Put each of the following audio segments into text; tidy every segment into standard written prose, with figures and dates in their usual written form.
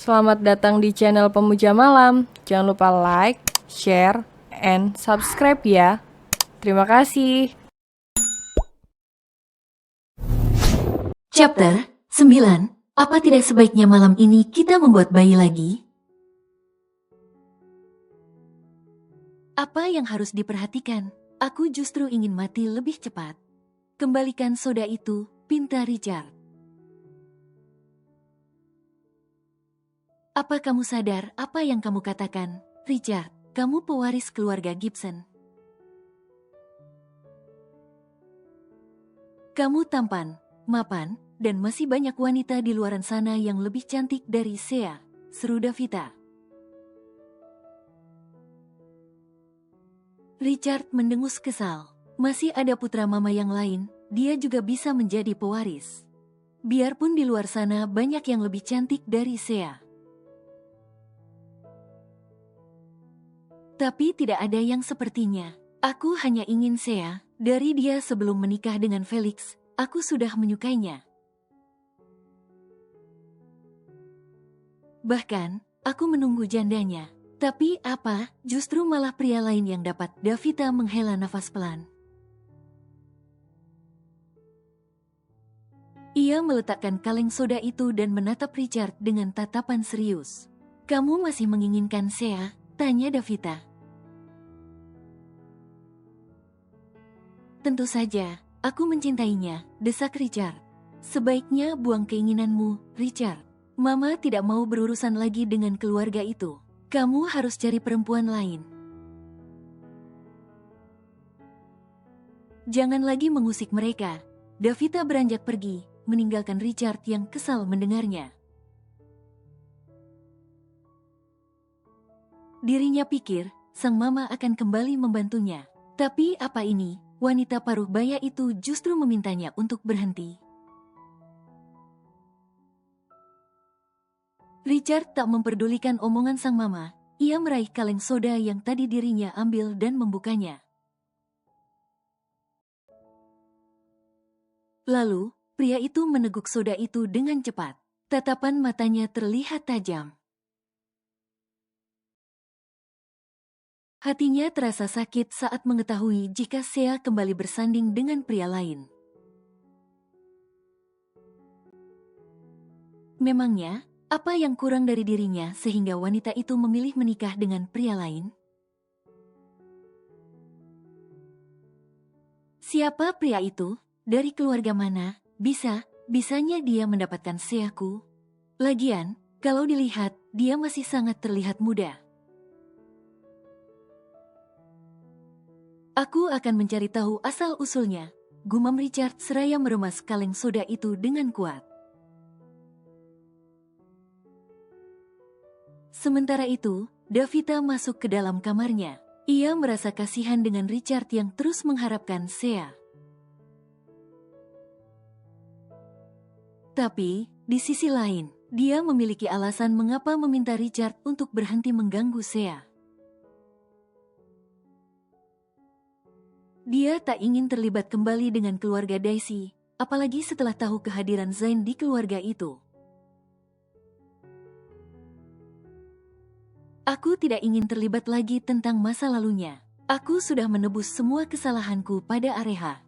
Selamat datang di channel Pemuja Malam. Jangan lupa like, share, and subscribe ya. Terima kasih. Chapter 9. Apa tidak sebaiknya malam ini kita membuat bayi lagi? Apa yang harus diperhatikan? Aku justru ingin mati lebih cepat. Kembalikan soda itu, pinta Richard. Apa kamu sadar apa yang kamu katakan, Richard? Kamu pewaris keluarga Gibson. Kamu tampan, mapan, dan masih banyak wanita di luaran sana yang lebih cantik dari Sea, seru Davita. Richard mendengus kesal. Masih ada putra mama yang lain, dia juga bisa menjadi pewaris. Biarpun di luar sana banyak yang lebih cantik dari Sea. Tapi tidak ada yang sepertinya. Aku hanya ingin Sea. Dari dia sebelum menikah dengan Felix, aku sudah menyukainya. Bahkan, aku menunggu jandanya. Tapi apa, justru malah pria lain yang dapat. Davita menghela nafas pelan. Ia meletakkan kaleng soda itu dan menatap Richard dengan tatapan serius. Kamu masih menginginkan Sea? Tanya Davita. Tentu saja, aku mencintainya, desak Richard. Sebaiknya buang keinginanmu, Richard. Mama tidak mau berurusan lagi dengan keluarga itu. Kamu harus cari perempuan lain. Jangan lagi mengusik mereka. Davita beranjak pergi, meninggalkan Richard yang kesal mendengarnya. Dirinya pikir, sang mama akan kembali membantunya. Tapi apa ini? Wanita paruh baya itu justru memintanya untuk berhenti. Richard tak memperdulikan omongan sang mama. Ia meraih kaleng soda yang tadi dirinya ambil dan membukanya. Lalu, pria itu meneguk soda itu dengan cepat. Tatapan matanya terlihat tajam. Hatinya terasa sakit saat mengetahui jika Sea kembali bersanding dengan pria lain. Memangnya, apa yang kurang dari dirinya sehingga wanita itu memilih menikah dengan pria lain? Siapa pria itu? Dari keluarga mana? Bisanya dia mendapatkan Seaku? Lagian, kalau dilihat, dia masih sangat terlihat muda. Aku akan mencari tahu asal-usulnya, gumam Richard seraya meremas kaleng soda itu dengan kuat. Sementara itu, Davita masuk ke dalam kamarnya. Ia merasa kasihan dengan Richard yang terus mengharapkan Sea. Tapi, di sisi lain, dia memiliki alasan mengapa meminta Richard untuk berhenti mengganggu Sea. Dia tak ingin terlibat kembali dengan keluarga Daisy, apalagi setelah tahu kehadiran Zain di keluarga itu. Aku tidak ingin terlibat lagi tentang masa lalunya. Aku sudah menebus semua kesalahanku pada Areha.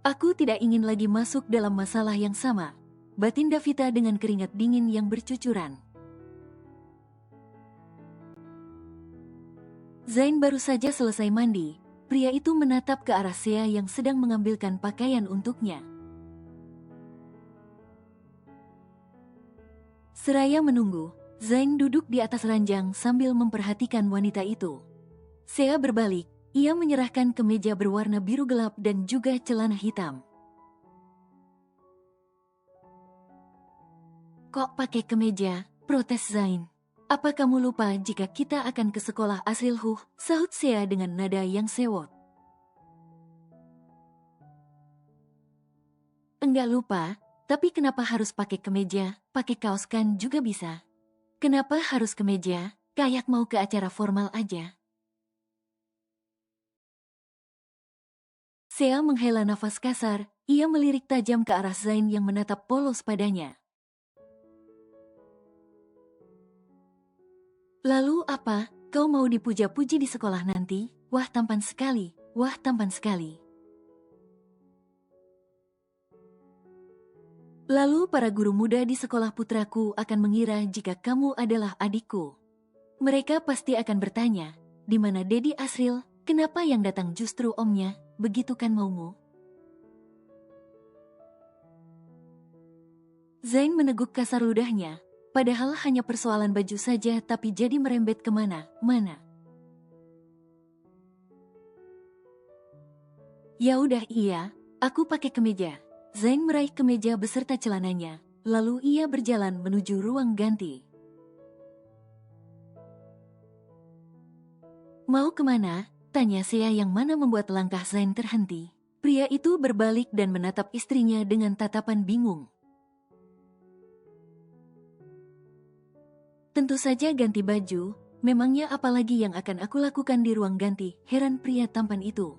Aku tidak ingin lagi masuk dalam masalah yang sama. Batin Davita dengan keringat dingin yang bercucuran. Zain baru saja selesai mandi. Pria itu menatap ke arah Sea yang sedang mengambilkan pakaian untuknya. Seraya menunggu, Zain duduk di atas ranjang sambil memperhatikan wanita itu. Sea berbalik, ia menyerahkan kemeja berwarna biru gelap dan juga celana hitam. Kok pakai kemeja? Protes Zain. Apa kamu lupa jika kita akan ke sekolah Asrilhuh? Sahut Sea dengan nada yang sewot. Enggak lupa, tapi kenapa harus pakai kemeja? Pakai kaos kan juga bisa. Kenapa harus kemeja? Kayak mau ke acara formal aja. Sea menghela nafas kasar, ia melirik tajam ke arah Zain yang menatap polos padanya. Lalu apa? Kau mau dipuja-puji di sekolah nanti? Wah tampan sekali, wah tampan sekali. Lalu para guru muda di sekolah putraku akan mengira jika kamu adalah adikku. Mereka pasti akan bertanya, di mana Dedi Asril? Kenapa yang datang justru omnya? Begitu kan maumu? Zain meneguk kasar ludahnya, padahal hanya persoalan baju saja tapi jadi merembet kemana-mana. Ya udah iya, aku pakai kemeja. Zain meraih kemeja beserta celananya, lalu ia berjalan menuju ruang ganti. Mau kemana? Tanya Sea yang mana membuat langkah Zain terhenti. Pria itu berbalik dan menatap istrinya dengan tatapan bingung. Tentu saja ganti baju, memangnya apalagi yang akan aku lakukan di ruang ganti, heran pria tampan itu.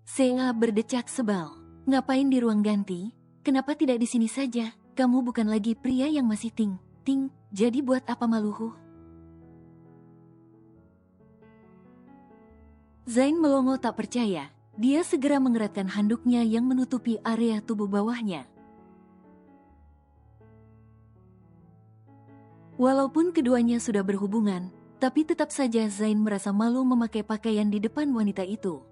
Sea berdecak sebal. Ngapain di ruang ganti? Kenapa tidak di sini saja? Kamu bukan lagi pria yang masih ting, jadi buat apa maluhu? Zain melongo tak percaya. Dia segera mengeratkan handuknya yang menutupi area tubuh bawahnya. Walaupun keduanya sudah berhubungan, tapi tetap saja Zain merasa malu memakai pakaian di depan wanita itu.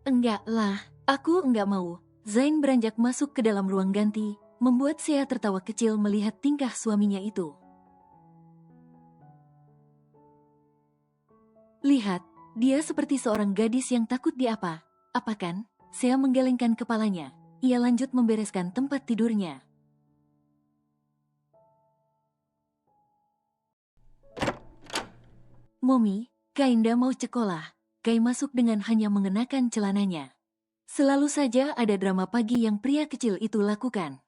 Enggak lah, aku enggak mau. Zain beranjak masuk ke dalam ruang ganti, membuat Sea tertawa kecil melihat tingkah suaminya itu. Lihat, dia seperti seorang gadis yang takut diapa. Apa kan? Sea menggelengkan kepalanya. Ia lanjut membereskan tempat tidurnya. Momi, Kainda mau sekolah. Kai masuk dengan hanya mengenakan celananya. Selalu saja ada drama pagi yang pria kecil itu lakukan.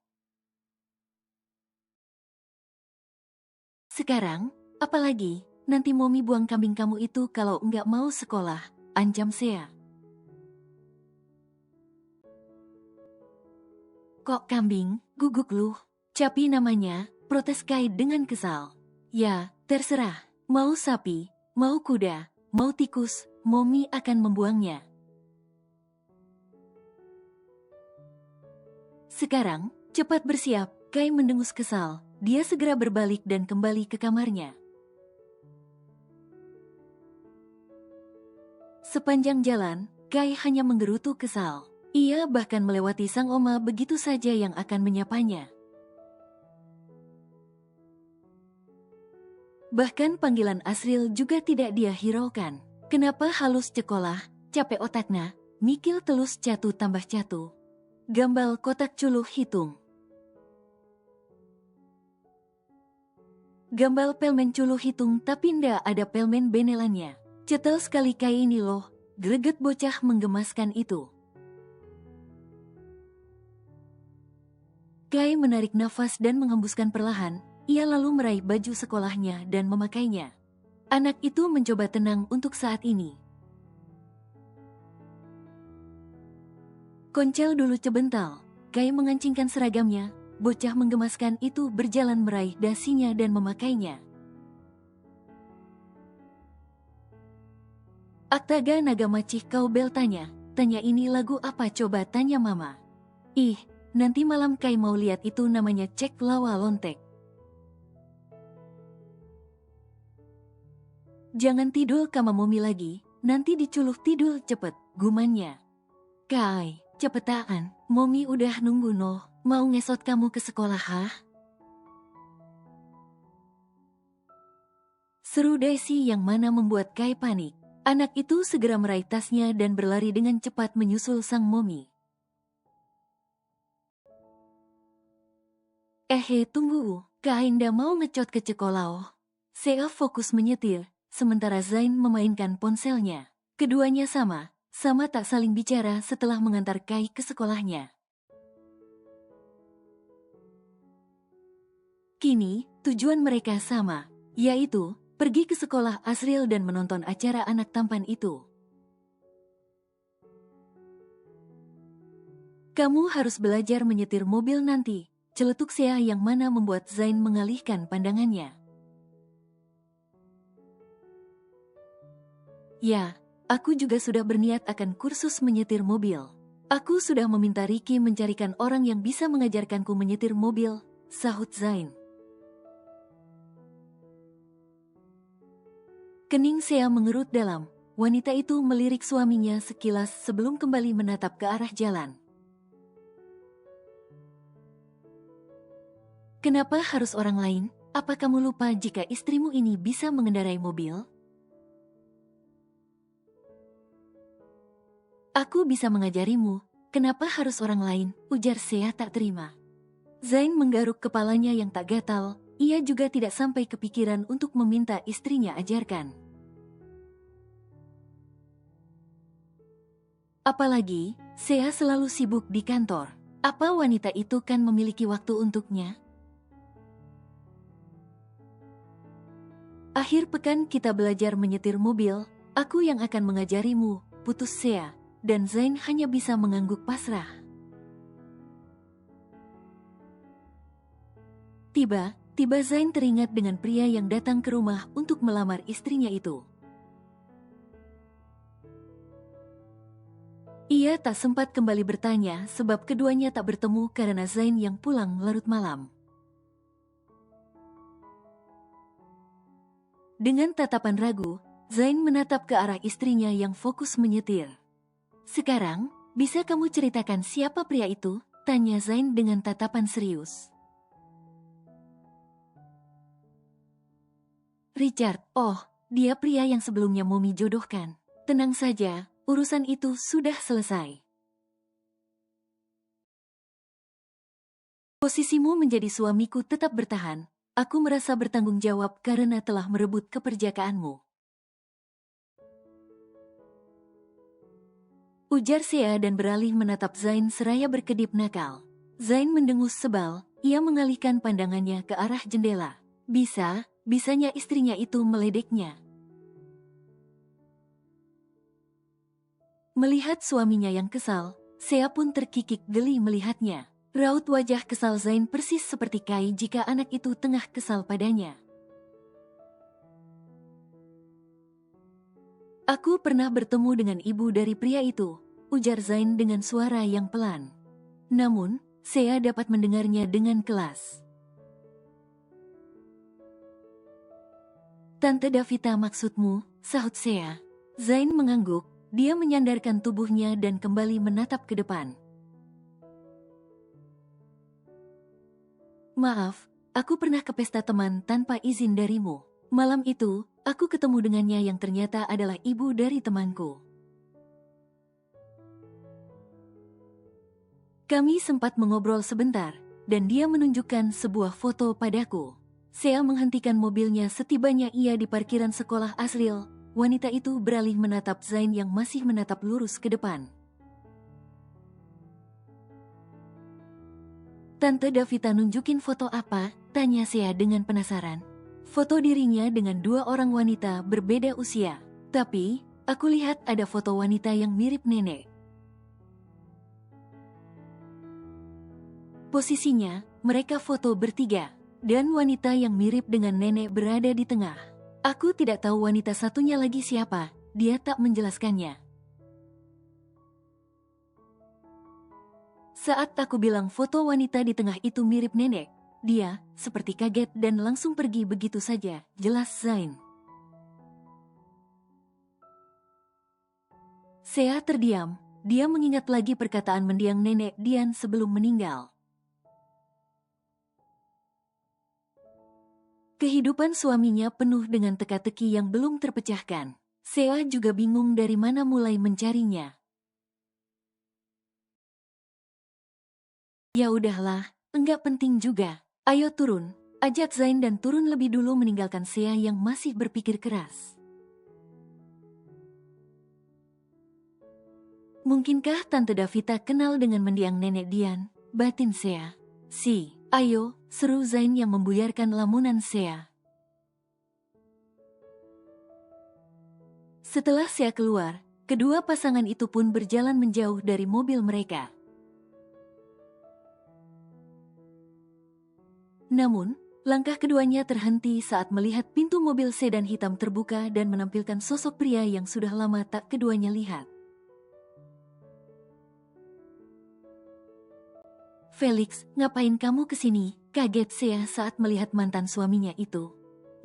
Sekarang, apalagi, nanti Momi buang kambing kamu itu kalau enggak mau sekolah, ancam Sea. Kok kambing, guguk lu? Capi namanya, protes Kai dengan kesal. Ya, terserah, mau sapi, mau kuda, mau tikus, Momi akan membuangnya. Sekarang, cepat bersiap, Kai mendengus kesal. Dia segera berbalik dan kembali ke kamarnya. Sepanjang jalan, Kai hanya menggerutu kesal. Ia bahkan melewati sang oma begitu saja yang akan menyapanya. Bahkan panggilan Asril juga tidak dia hiraukan. Kenapa halus cekolah, capek otakna, mikil telus catu tambah catu. Gambal kotak culuh hitung. Gambal pelmen culuh hitung tapi ndak ada pelmen benelannya. Cetel sekali Kai ini loh, greget bocah menggemaskan itu. Kai menarik nafas dan menghembuskan perlahan, ia lalu meraih baju sekolahnya dan memakainya. Anak itu mencoba tenang untuk saat ini. Koncel dulu cebental, Kai mengancingkan seragamnya, bocah menggemaskan itu berjalan meraih dasinya dan memakainya. Aktaga naga macih kau bel tanya ini lagu apa coba tanya mama. Ih, nanti malam Kai mau lihat itu namanya cek lawa lontek. Jangan tidur kama Momi lagi, nanti diculuh tidur cepet, gumannya. Kai, cepetaan, Momi udah nunggu noh, mau ngesot kamu ke sekolah hah? Seru Desi yang mana membuat Kai panik. Anak itu segera meraih tasnya dan berlari dengan cepat menyusul sang Momi. Tunggu, Kak Ainda mau ngecot ke Cekolao. Sea fokus menyetir, sementara Zain memainkan ponselnya. Keduanya sama tak saling bicara setelah mengantar Kai ke sekolahnya. Kini, tujuan mereka sama. yaitu pergi ke sekolah Asriel dan menonton acara anak tampan itu. Kamu harus belajar menyetir mobil nanti, celetuk Sea yang mana membuat Zain mengalihkan pandangannya. Ya, aku juga sudah berniat akan kursus menyetir mobil. Aku sudah meminta Ricky mencarikan orang yang bisa mengajarkanku menyetir mobil, sahut Zain. Kening Sea mengerut dalam. Wanita itu melirik suaminya sekilas sebelum kembali menatap ke arah jalan. Kenapa harus orang lain? Apa kamu lupa jika istrimu ini bisa mengendarai mobil? Aku bisa mengajarimu, kenapa harus orang lain? Ujar Sea tak terima. Zain menggaruk kepalanya yang tak gatal, ia juga tidak sampai kepikiran untuk meminta istrinya ajarkan. Apalagi, Sea selalu sibuk di kantor. Apa wanita itu kan memiliki waktu untuknya? Akhir pekan kita belajar menyetir mobil, aku yang akan mengajarimu, putus Sea. Dan Zain hanya bisa mengangguk pasrah. Tiba Zain teringat dengan pria yang datang ke rumah untuk melamar istrinya itu. Ia tak sempat kembali bertanya sebab keduanya tak bertemu karena Zain yang pulang larut malam. Dengan tatapan ragu, Zain menatap ke arah istrinya yang fokus menyetir. Sekarang, bisa kamu ceritakan siapa pria itu? Tanya Zain dengan tatapan serius. Richard, oh, dia pria yang sebelumnya Mumi jodohkan. Tenang saja, urusan itu sudah selesai. Posisimu menjadi suamiku tetap bertahan. Aku merasa bertanggung jawab karena telah merebut keperjakaanmu. Ujar Sea dan beralih menatap Zain seraya berkedip nakal. Zain mendengus sebal, ia mengalihkan pandangannya ke arah jendela. Bisanya istrinya itu meledeknya. Melihat suaminya yang kesal, Sea pun terkikik geli melihatnya. Raut wajah kesal Zain persis seperti Kai jika anak itu tengah kesal padanya. Aku pernah bertemu dengan ibu dari pria itu, ujar Zain dengan suara yang pelan. Namun, Sea dapat mendengarnya dengan kelas. Tante Davita maksudmu, sahut Sea. Zain mengangguk, dia menyandarkan tubuhnya dan kembali menatap ke depan. Maaf, aku pernah ke pesta teman tanpa izin darimu. Malam itu, aku ketemu dengannya yang ternyata adalah ibu dari temanku. Kami sempat mengobrol sebentar, dan dia menunjukkan sebuah foto padaku. Sea menghentikan mobilnya setibanya ia di parkiran sekolah Asriel. Wanita itu beralih menatap Zain yang masih menatap lurus ke depan. Tante Davita nunjukin foto apa? Tanya Sea dengan penasaran. Foto dirinya dengan dua orang wanita berbeda usia. Tapi, aku lihat ada foto wanita yang mirip nenek. Posisinya, mereka foto bertiga. Dan wanita yang mirip dengan nenek berada di tengah. Aku tidak tahu wanita satunya lagi siapa, dia tak menjelaskannya. Saat aku bilang foto wanita di tengah itu mirip nenek, dia seperti kaget dan langsung pergi begitu saja, jelas Zain. Sea terdiam, dia mengingat lagi perkataan mendiang nenek Dian sebelum meninggal. Kehidupan suaminya penuh dengan teka-teki yang belum terpecahkan. Sea juga bingung dari mana mulai mencarinya. Ya udahlah, enggak penting juga. Ayo turun, ajak Zain dan turun lebih dulu meninggalkan Sea yang masih berpikir keras. Mungkinkah Tante Davita kenal dengan mendiang nenek Dian? Batin Sea. Ayo, seru Zain yang membuyarkan lamunan Sea. Setelah Sea keluar, kedua pasangan itu pun berjalan menjauh dari mobil mereka. Namun, langkah keduanya terhenti saat melihat pintu mobil sedan hitam terbuka dan menampilkan sosok pria yang sudah lama tak keduanya lihat. "Felix, ngapain kamu kesini?" kaget Sea saat melihat mantan suaminya itu.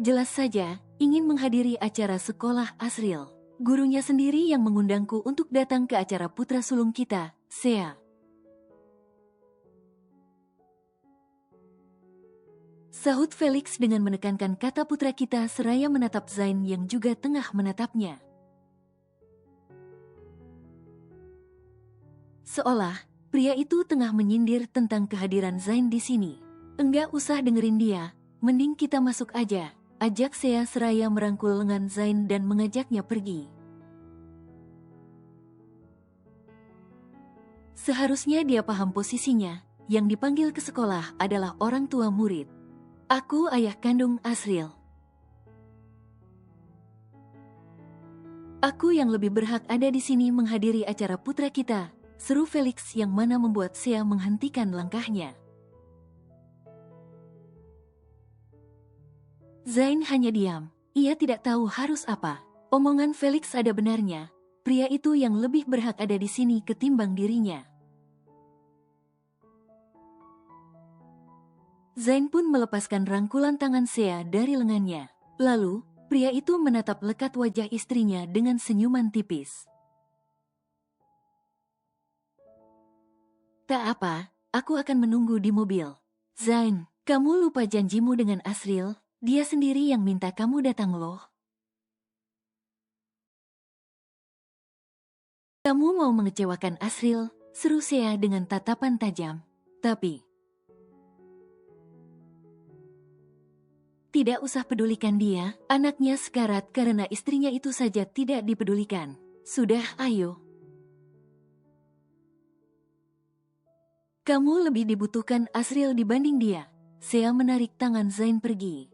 "Jelas saja, ingin menghadiri acara sekolah Asriel. Gurunya sendiri yang mengundangku untuk datang ke acara putra sulung kita, Sea." Sahut Felix dengan menekankan kata putra kita seraya menatap Zain yang juga tengah menatapnya. Seolah pria itu tengah menyindir tentang kehadiran Zain di sini. "Enggak usah dengerin dia, mending kita masuk aja," ajak Sea seraya merangkul lengan Zain dan mengajaknya pergi. Seharusnya dia paham posisinya, yang dipanggil ke sekolah adalah orang tua murid. "Aku ayah kandung Asriel. Aku yang lebih berhak ada di sini menghadiri acara putra kita," seru Felix yang mana membuat Sea menghentikan langkahnya. Zain hanya diam, ia tidak tahu harus apa. Omongan Felix ada benarnya, pria itu yang lebih berhak ada di sini ketimbang dirinya. Zain pun melepaskan rangkulan tangan Sea dari lengannya. Lalu, pria itu menatap lekat wajah istrinya dengan senyuman tipis. "Tak apa, aku akan menunggu di mobil." "Zain, kamu lupa janjimu dengan Asriel, dia sendiri yang minta kamu datang loh." "Kamu mau mengecewakan Asriel," seru Sea dengan tatapan tajam. "Tapi tidak usah pedulikan dia, anaknya sekarat karena istrinya itu saja tidak dipedulikan. Sudah, ayo. Kamu lebih dibutuhkan Asriel dibanding dia." Sea menarik tangan Zain pergi.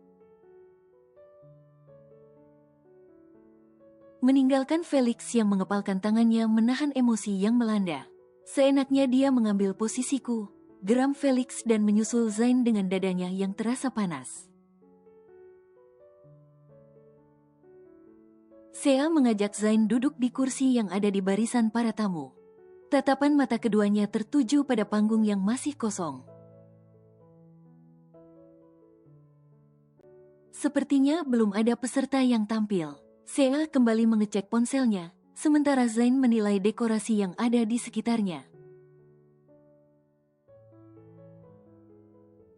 Meninggalkan Felix yang mengepalkan tangannya menahan emosi yang melanda. "Seenaknya dia mengambil posisiku," geram Felix dan menyusul Zain dengan dadanya yang terasa panas. Sea mengajak Zain duduk di kursi yang ada di barisan para tamu. Tatapan mata keduanya tertuju pada panggung yang masih kosong. Sepertinya belum ada peserta yang tampil. Sea kembali mengecek ponselnya, sementara Zain menilai dekorasi yang ada di sekitarnya.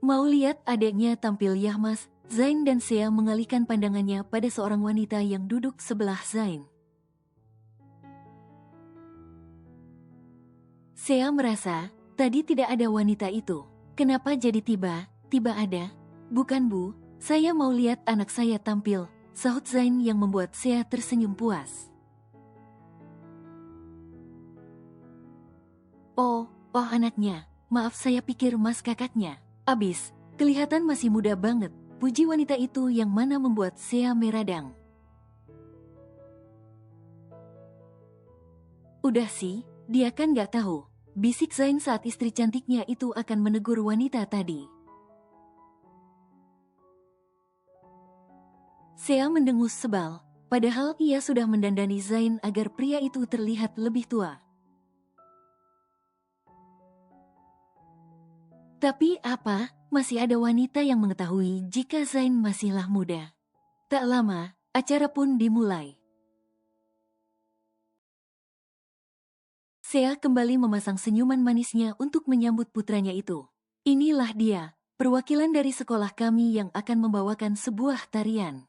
Mau lihat adiknya tampil Yahmas, Zain dan Sea mengalihkan pandangannya pada seorang wanita yang duduk sebelah Zain. Sea merasa, tadi tidak ada wanita itu. Kenapa jadi tiba-tiba ada? "Bukan Bu, saya mau lihat anak saya tampil," sahut Zain yang membuat Sea tersenyum puas. Oh, anaknya. Maaf, saya pikir mas kakaknya. Abis, kelihatan masih muda banget," puji wanita itu yang mana membuat Sea meradang. "Udah sih, dia kan gak tahu," bisik Zain saat istri cantiknya itu akan menegur wanita tadi. Sea mendengus sebal, padahal ia sudah mendandani Zain agar pria itu terlihat lebih tua. Tapi apa, masih ada wanita yang mengetahui jika Zain masihlah muda. Tak lama, acara pun dimulai. Sea kembali memasang senyuman manisnya untuk menyambut putranya itu. "Inilah dia, perwakilan dari sekolah kami yang akan membawakan sebuah tarian.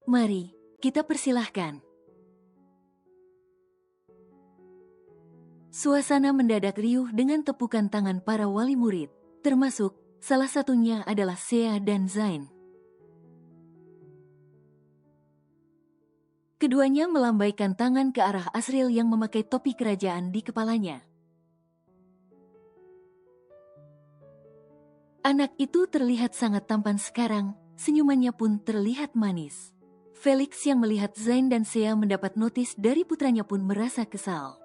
Mari, kita persilahkan." Suasana mendadak riuh dengan tepukan tangan para wali murid, termasuk salah satunya adalah Sea dan Zain. Keduanya melambaikan tangan ke arah Asriel yang memakai topi kerajaan di kepalanya. Anak itu terlihat sangat tampan sekarang, senyumannya pun terlihat manis. Felix yang melihat Zain dan Sea mendapat notis dari putranya pun merasa kesal.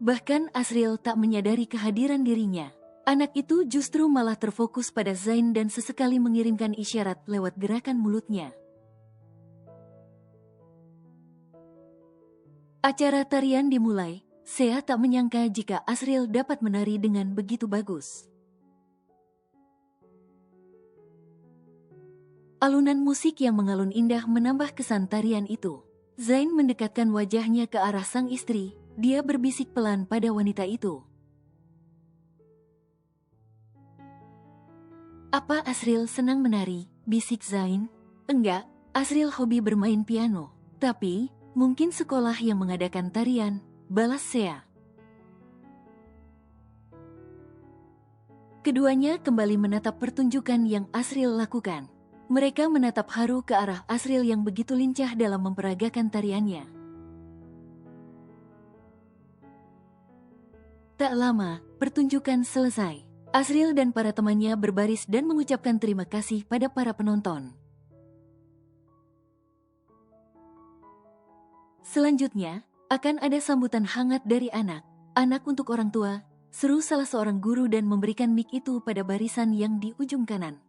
Bahkan Asriel tak menyadari kehadiran dirinya. Anak itu justru malah terfokus pada Zain dan sesekali mengirimkan isyarat lewat gerakan mulutnya. Acara tarian dimulai. Sea tak menyangka jika Asriel dapat menari dengan begitu bagus. Alunan musik yang mengalun indah menambah kesan tarian itu. Zain mendekatkan wajahnya ke arah sang istri. Dia berbisik pelan pada wanita itu. Apa Asriel senang menari? Bisik Zain. Enggak, Asriel hobi bermain piano. Tapi, mungkin sekolah yang mengadakan tarian, balas Sea. Keduanya kembali menatap pertunjukan yang Asriel lakukan. Mereka menatap haru ke arah Asriel yang begitu lincah dalam memperagakan tariannya. Tak lama, pertunjukan selesai. Asriel dan para temannya berbaris dan mengucapkan terima kasih pada para penonton. Selanjutnya, akan ada sambutan hangat dari anak untuk orang tua, seru salah seorang guru dan memberikan mic itu pada barisan yang di ujung kanan.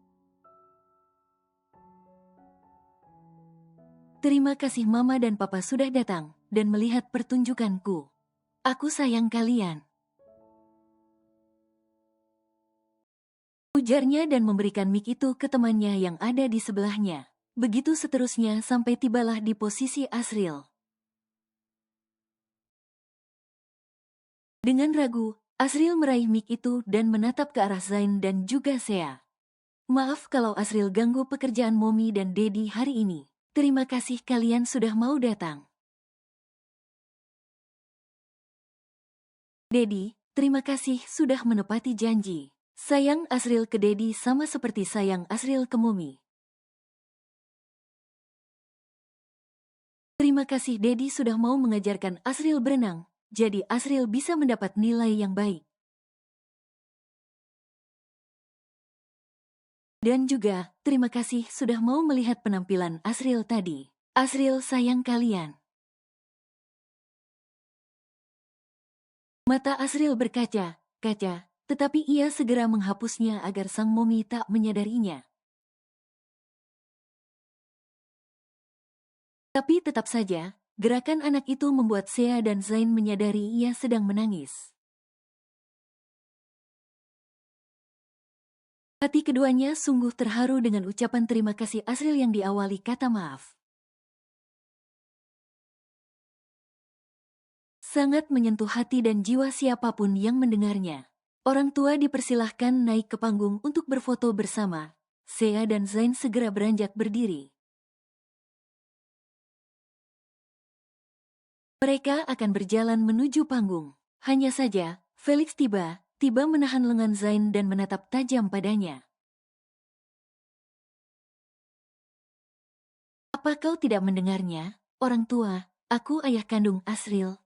Terima kasih Mama dan Papa sudah datang dan melihat pertunjukanku. Aku sayang kalian. Ujarnya dan memberikan mic itu ke temannya yang ada di sebelahnya. Begitu seterusnya sampai tibalah di posisi Asriel. Dengan ragu, Asriel meraih mic itu dan menatap ke arah Zain dan juga Sea. Maaf kalau Asriel ganggu pekerjaan Mommy dan Daddy hari ini. Terima kasih kalian sudah mau datang. Daddy, terima kasih sudah menepati janji. Sayang Asriel ke Daddy sama seperti sayang Asriel ke Mommy. Terima kasih Daddy sudah mau mengajarkan Asriel berenang, jadi Asriel bisa mendapat nilai yang baik. Dan juga, terima kasih sudah mau melihat penampilan Asriel tadi. Asriel sayang kalian. Mata Asriel berkaca, tetapi ia segera menghapusnya agar sang Mommy tak menyadarinya. Tapi tetap saja, gerakan anak itu membuat Sea dan Zain menyadari ia sedang menangis. Hati keduanya sungguh terharu dengan ucapan terima kasih Asriel yang diawali kata maaf. Sangat menyentuh hati dan jiwa siapapun yang mendengarnya. Orang tua dipersilahkan naik ke panggung untuk berfoto bersama. Sea dan Zain segera beranjak berdiri. Mereka akan berjalan menuju panggung. Hanya saja, Felix tiba menahan lengan Zain dan menatap tajam padanya. Apa kau tidak mendengarnya? Orang tua, aku ayah kandung Asriel.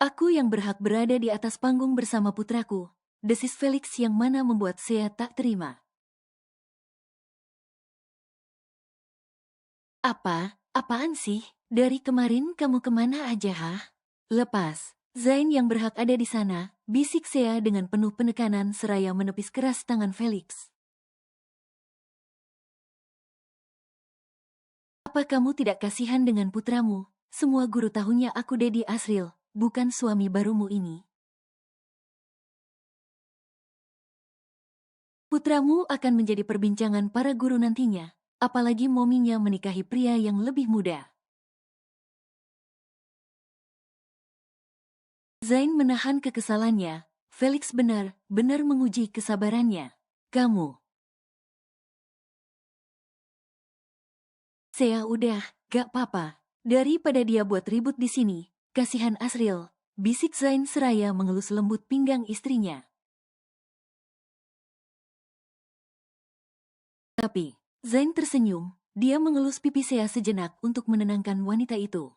Aku yang berhak berada di atas panggung bersama putraku. Desis Felix yang mana membuat Sea tak terima. Apaan sih? Dari kemarin kamu kemana aja Lepas, Zain yang berhak ada di sana, bisik Sea dengan penuh penekanan seraya menepis keras tangan Felix. Apa kamu tidak kasihan dengan putramu? Semua guru tahunya aku Daddy Asriel, bukan suami barumu ini. Putramu akan menjadi perbincangan para guru nantinya, apalagi mominya menikahi pria yang lebih muda. Zain menahan kekesalannya. Felix benar menguji kesabarannya. Kamu. Sea udah, gak apa-apa. Daripada dia buat ribut di sini, kasihan Asriel, bisik Zain seraya mengelus lembut pinggang istrinya. Tapi, Zain tersenyum, dia mengelus pipi Sea sejenak untuk menenangkan wanita itu.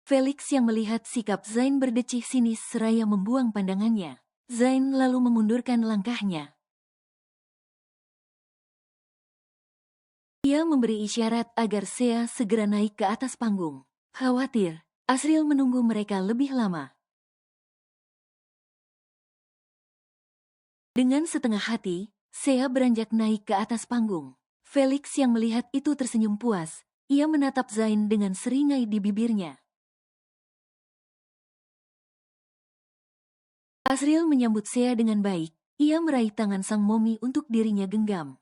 Felix yang melihat sikap Zain berdecih sinis seraya membuang pandangannya. Zain lalu memundurkan langkahnya. Ia memberi isyarat agar Sea segera naik ke atas panggung. Khawatir, Asriel menunggu mereka lebih lama. Dengan setengah hati, Sea beranjak naik ke atas panggung. Felix yang melihat itu tersenyum puas. Ia menatap Zain dengan seringai di bibirnya. Asriel menyambut Sea dengan baik. Ia meraih tangan sang momi untuk dirinya genggam.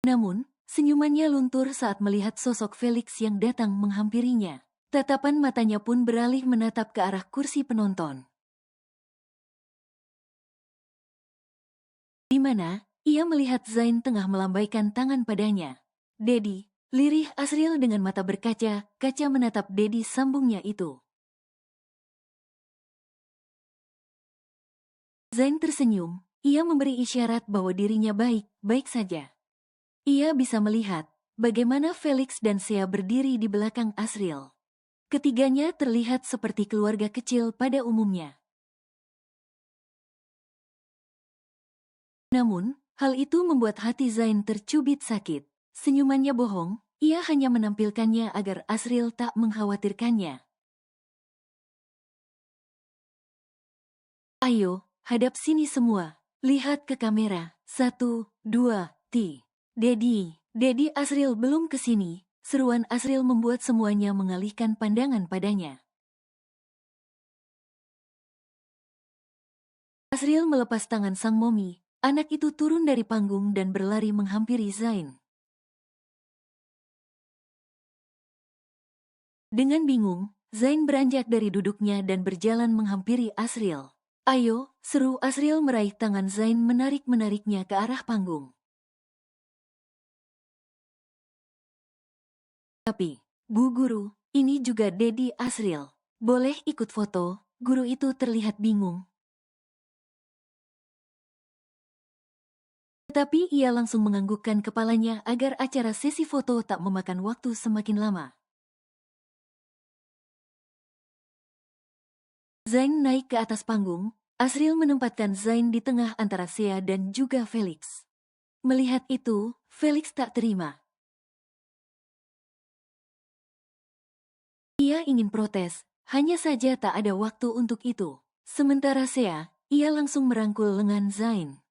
Namun, senyumannya luntur saat melihat sosok Felix yang datang menghampirinya. Tatapan matanya pun beralih menatap ke arah kursi penonton. Di mana, ia melihat Zain tengah melambaikan tangan padanya. "Dedi," lirih Asriel dengan mata berkaca-kaca menatap Dedi sambungnya itu. Zain tersenyum, ia memberi isyarat bahwa dirinya baik-baik saja. Ia bisa melihat bagaimana Felix dan Sea berdiri di belakang Asriel. Ketiganya terlihat seperti keluarga kecil pada umumnya. Namun, hal itu membuat hati Zain tercubit sakit. Senyumannya bohong, ia hanya menampilkannya agar Asriel tak mengkhawatirkannya. "Ayo, hadap sini semua. Lihat ke kamera. 1, 2, Dedi, Asriel belum ke sini." Seruan Asriel membuat semuanya mengalihkan pandangan padanya. Asriel melepas tangan sang momi. Anak itu turun dari panggung dan berlari menghampiri Zain. Dengan bingung, Zain beranjak dari duduknya dan berjalan menghampiri Asriel. "Ayo," seru Asriel meraih tangan Zain menarik-menariknya ke arah panggung. "Tapi, Bu Guru, ini juga Dedi Asriel. Boleh ikut foto?" Guru itu terlihat bingung. Tetapi ia langsung menganggukkan kepalanya agar acara sesi foto tak memakan waktu semakin lama. Zain naik ke atas panggung. Asriel menempatkan Zain di tengah antara Sea dan juga Felix. Melihat itu, Felix tak terima. Ia ingin protes, hanya saja tak ada waktu untuk itu. Sementara Sea, ia langsung merangkul lengan Zain.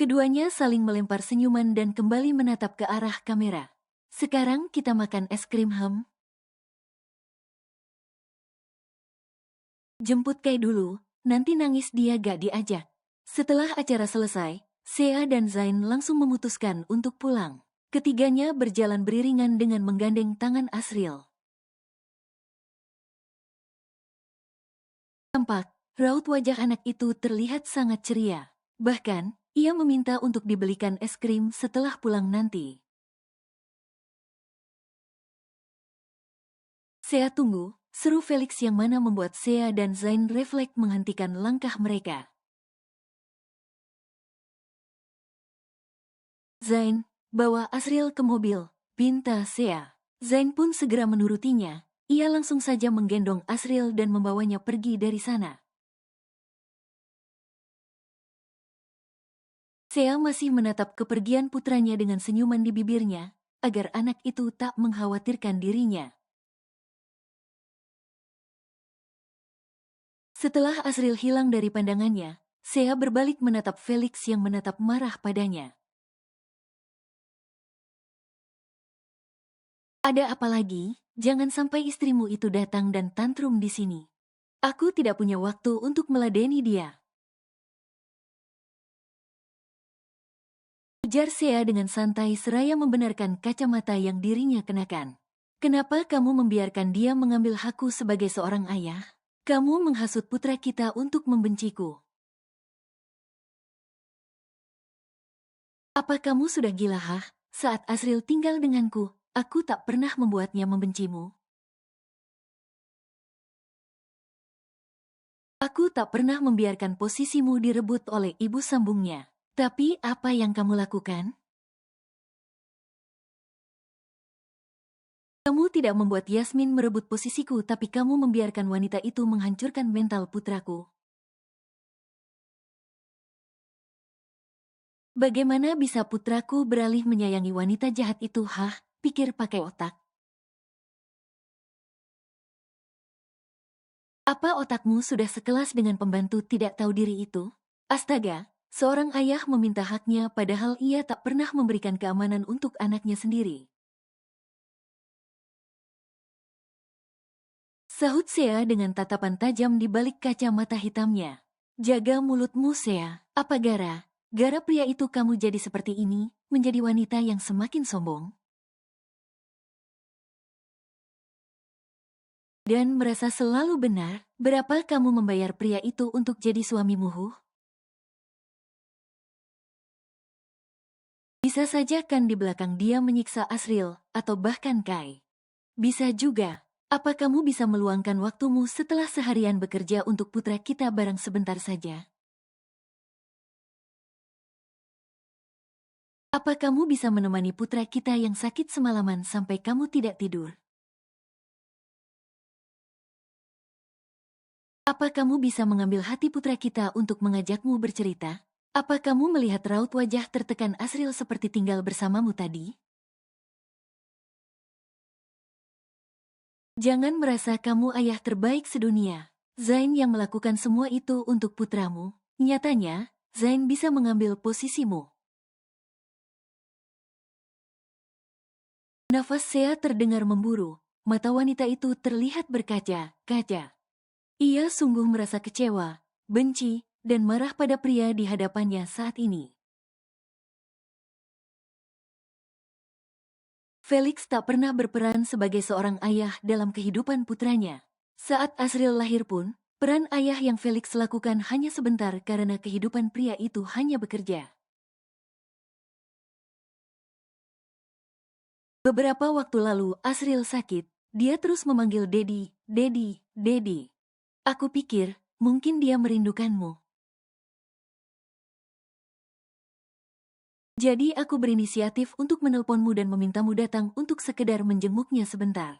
Keduanya saling melempar senyuman dan kembali menatap ke arah kamera. "Sekarang kita makan es krim ham." "Jemput Kai dulu, nanti nangis dia gak diajak." Setelah acara selesai, Sea dan Zain langsung memutuskan untuk pulang. Ketiganya berjalan beriringan dengan menggandeng tangan Asriel. Tampak, raut wajah anak itu terlihat sangat ceria. Bahkan, ia meminta untuk dibelikan es krim setelah pulang nanti. "Sea tunggu," seru Felix yang mana membuat Sea dan Zain refleks menghentikan langkah mereka. "Zain, bawa Asriel ke mobil," pinta Sea. Zain pun segera menurutinya. Ia langsung saja menggendong Asriel dan membawanya pergi dari sana. Sea masih menatap kepergian putranya dengan senyuman di bibirnya, agar anak itu tak mengkhawatirkan dirinya. Setelah Asriel hilang dari pandangannya, Sea berbalik menatap Felix yang menatap marah padanya. "Ada apa lagi? Jangan sampai istrimu itu datang dan tantrum di sini. Aku tidak punya waktu untuk meladeni dia." Ujar Sea dengan santai seraya membenarkan kacamata yang dirinya kenakan. "Kenapa kamu membiarkan dia mengambil hakku sebagai seorang ayah? Kamu menghasut putra kita untuk membenciku. Apa kamu sudah gila hah? Saat Asriel tinggal denganku, aku tak pernah membuatnya membencimu. Aku tak pernah membiarkan posisimu direbut oleh ibu sambungnya. Tapi apa yang kamu lakukan?" Kamu tidak membuat Yasmin merebut posisiku, tapi kamu membiarkan wanita itu menghancurkan mental putraku. Bagaimana bisa putraku beralih menyayangi wanita jahat itu, hah? Pikir pakai otak. Apa otakmu sudah sekelas dengan pembantu tidak tahu diri itu? Astaga, seorang ayah meminta haknya padahal ia tak pernah memberikan keamanan untuk anaknya sendiri. Sahut Sea dengan tatapan tajam di balik kaca mata hitamnya. Jaga mulutmu, Sea. Apa gara? Gara pria itu kamu jadi seperti ini, menjadi wanita yang semakin sombong? Dan merasa selalu benar, berapa kamu membayar pria itu untuk jadi suamimu? Bisa saja kan di belakang dia menyiksa Asril, atau bahkan Kai. Bisa juga. Apa kamu bisa meluangkan waktumu setelah seharian bekerja untuk putra kita barang sebentar saja? Apa kamu bisa menemani putra kita yang sakit semalaman sampai kamu tidak tidur? Apa kamu bisa mengambil hati putra kita untuk mengajakmu bercerita? Apa kamu melihat raut wajah tertekan Asril seperti tinggal bersamamu tadi? Jangan merasa kamu ayah terbaik sedunia. Zain yang melakukan semua itu untuk putramu. Nyatanya, Zain bisa mengambil posisimu. Nafas Sea terdengar memburu. Mata wanita itu terlihat berkaca-kaca. Ia sungguh merasa kecewa, benci, dan marah pada pria di hadapannya saat ini. Felix tak pernah berperan sebagai seorang ayah dalam kehidupan putranya. Saat Asril lahir pun, peran ayah yang Felix lakukan hanya sebentar karena kehidupan pria itu hanya bekerja. Beberapa waktu lalu Asril sakit, dia terus memanggil Dedi, Dedi, Dedi. Aku pikir, mungkin dia merindukanmu. Jadi aku berinisiatif untuk menelponmu dan memintamu datang untuk sekedar menjenguknya sebentar.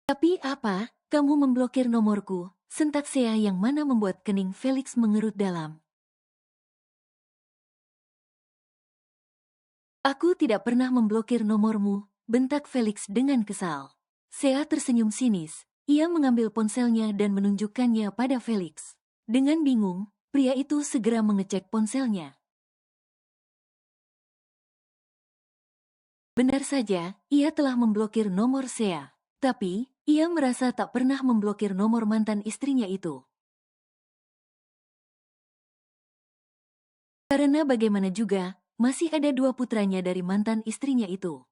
Tapi apa? Kamu memblokir nomorku, sentak Sea yang mana membuat kening Felix mengerut dalam. Aku tidak pernah memblokir nomormu, bentak Felix dengan kesal. Sea tersenyum sinis, ia mengambil ponselnya dan menunjukkannya pada Felix. Dengan bingung, pria itu segera mengecek ponselnya. Benar saja, ia telah memblokir nomor Sea. Tapi, ia merasa tak pernah memblokir nomor mantan istrinya itu. Karena bagaimana juga, masih ada dua putranya dari mantan istrinya itu.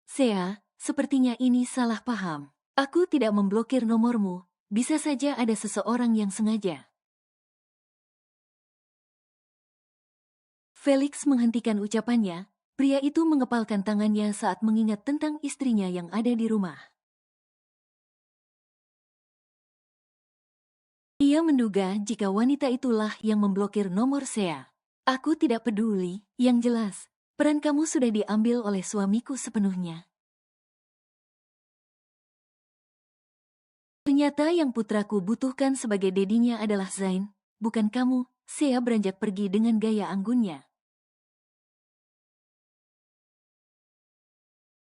Sea, sepertinya ini salah paham. Aku tidak memblokir nomormu, bisa saja ada seseorang yang sengaja. Felix menghentikan ucapannya, pria itu mengepalkan tangannya saat mengingat tentang istrinya yang ada di rumah. Ia menduga jika wanita itulah yang memblokir nomor Sea. Aku tidak peduli, yang jelas, peran kamu sudah diambil oleh suamiku sepenuhnya. Ternyata yang putraku butuhkan sebagai dedinya adalah Zain, bukan kamu. Sea beranjak pergi dengan gaya anggunnya.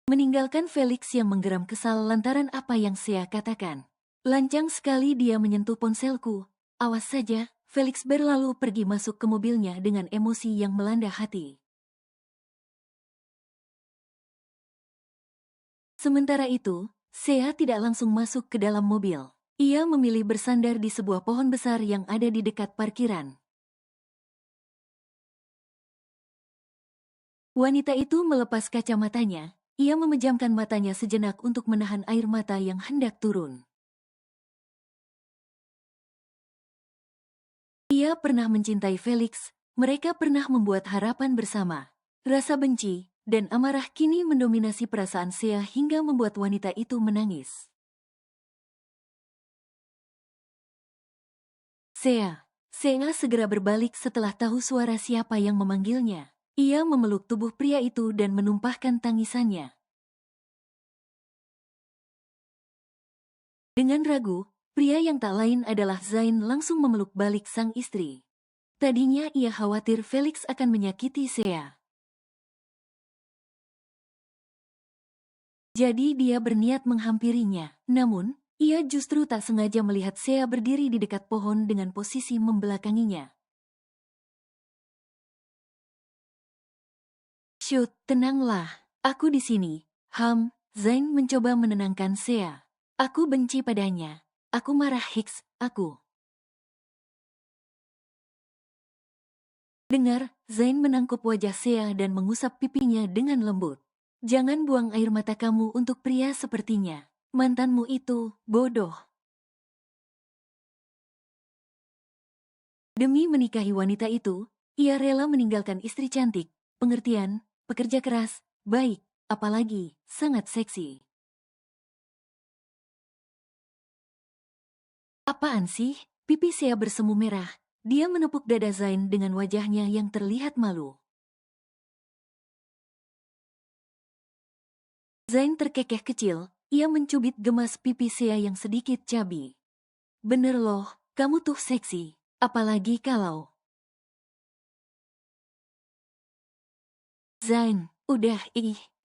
Meninggalkan Felix yang menggeram kesal lantaran apa yang Sea katakan. Lancang sekali dia menyentuh ponselku. Awas saja, Felix berlalu pergi masuk ke mobilnya dengan emosi yang melanda hati. Sementara itu, Sea tidak langsung masuk ke dalam mobil. Ia memilih bersandar di sebuah pohon besar yang ada di dekat parkiran. Wanita itu melepas kacamatanya. Ia memejamkan matanya sejenak untuk menahan air mata yang hendak turun. Ia pernah mencintai Felix, mereka pernah membuat harapan bersama. Rasa benci dan amarah kini mendominasi perasaan Sea hingga membuat wanita itu menangis. Sea segera berbalik setelah tahu suara siapa yang memanggilnya. Ia memeluk tubuh pria itu dan menumpahkan tangisannya. Dengan ragu, pria yang tak lain adalah Zain langsung memeluk balik sang istri. Tadinya ia khawatir Felix akan menyakiti Sea. Jadi dia berniat menghampirinya. Namun, ia justru tak sengaja melihat Sea berdiri di dekat pohon dengan posisi membelakanginya. Shoot, tenanglah. Aku di sini. Zain mencoba menenangkan Sea. Aku benci padanya. Aku marah Hicks, aku. Dengar, Zain menangkup wajah Sea dan mengusap pipinya dengan lembut. Jangan buang air mata kamu untuk pria sepertinya. Mantanmu itu bodoh. Demi menikahi wanita itu, ia rela meninggalkan istri cantik, pengertian, pekerja keras, baik, apalagi sangat seksi. Apaan sih? Pipi Sea bersemu merah. Dia menepuk dada Zain dengan wajahnya yang terlihat malu. Zain terkekeh kecil, ia mencubit gemas pipi Sea yang sedikit cabi. Bener loh, kamu tuh seksi. Apalagi kalau... Zain, udah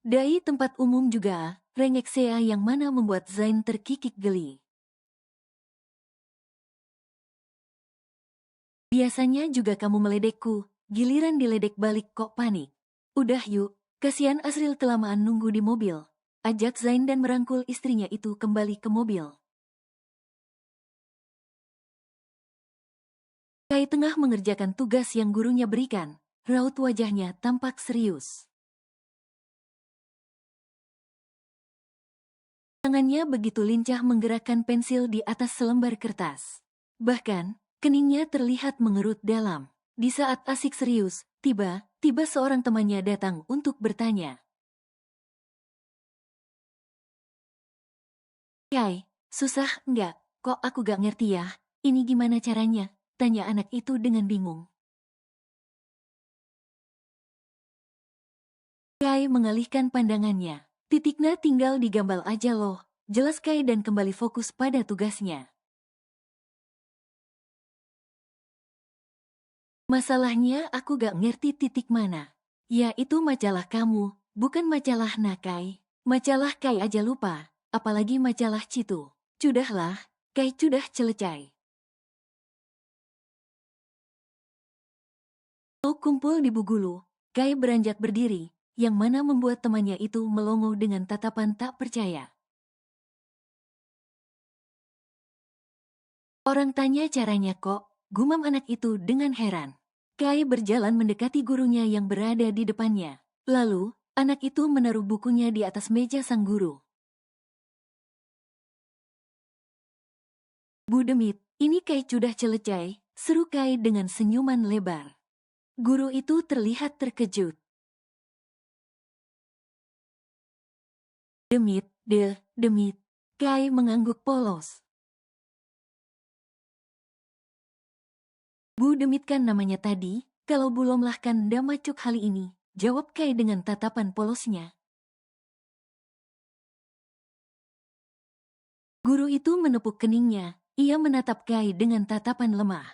dai tempat umum juga, rengek Sea yang mana membuat Zain terkikik geli. Biasanya juga kamu meledekku, giliran diledek balik kok panik. Udah yuk, kasihan Asril kelamaan nunggu di mobil. Ajak Zain dan merangkul istrinya itu kembali ke mobil. Kai tengah mengerjakan tugas yang gurunya berikan, raut wajahnya tampak serius. Tangannya begitu lincah menggerakkan pensil di atas selembar kertas. Bahkan, keningnya terlihat mengerut dalam. Di saat asik serius, tiba-tiba seorang temannya datang untuk bertanya. Kai, susah enggak? Kok aku gak ngerti ya? Ini gimana caranya? Tanya anak itu dengan bingung. Kai mengalihkan pandangannya. Titiknya tinggal digambar aja loh. Jelas Kai dan kembali fokus pada tugasnya. Masalahnya aku gak ngerti titik mana. Ya itu majalah kamu, bukan majalah Nakai. Majalah Kai aja lupa, apalagi majalah Citu. Cudahlah, Kai cudah celecai. Kumpul di Bugulu, Kai beranjak berdiri, yang mana membuat temannya itu melongo dengan tatapan tak percaya. Orang tanya caranya kok, gumam anak itu dengan heran. Kai berjalan mendekati gurunya yang berada di depannya. Lalu, anak itu menaruh bukunya di atas meja sang guru. Bu Demit, ini Kai cudah celecai, seru Kai dengan senyuman lebar. Guru itu terlihat terkejut. Demit, Kai mengangguk polos. Bu Demit kan namanya tadi, kalau belumlah kan damacuk hal ini, jawab Kai dengan tatapan polosnya. Guru itu menepuk keningnya, ia menatap Kai dengan tatapan lemah.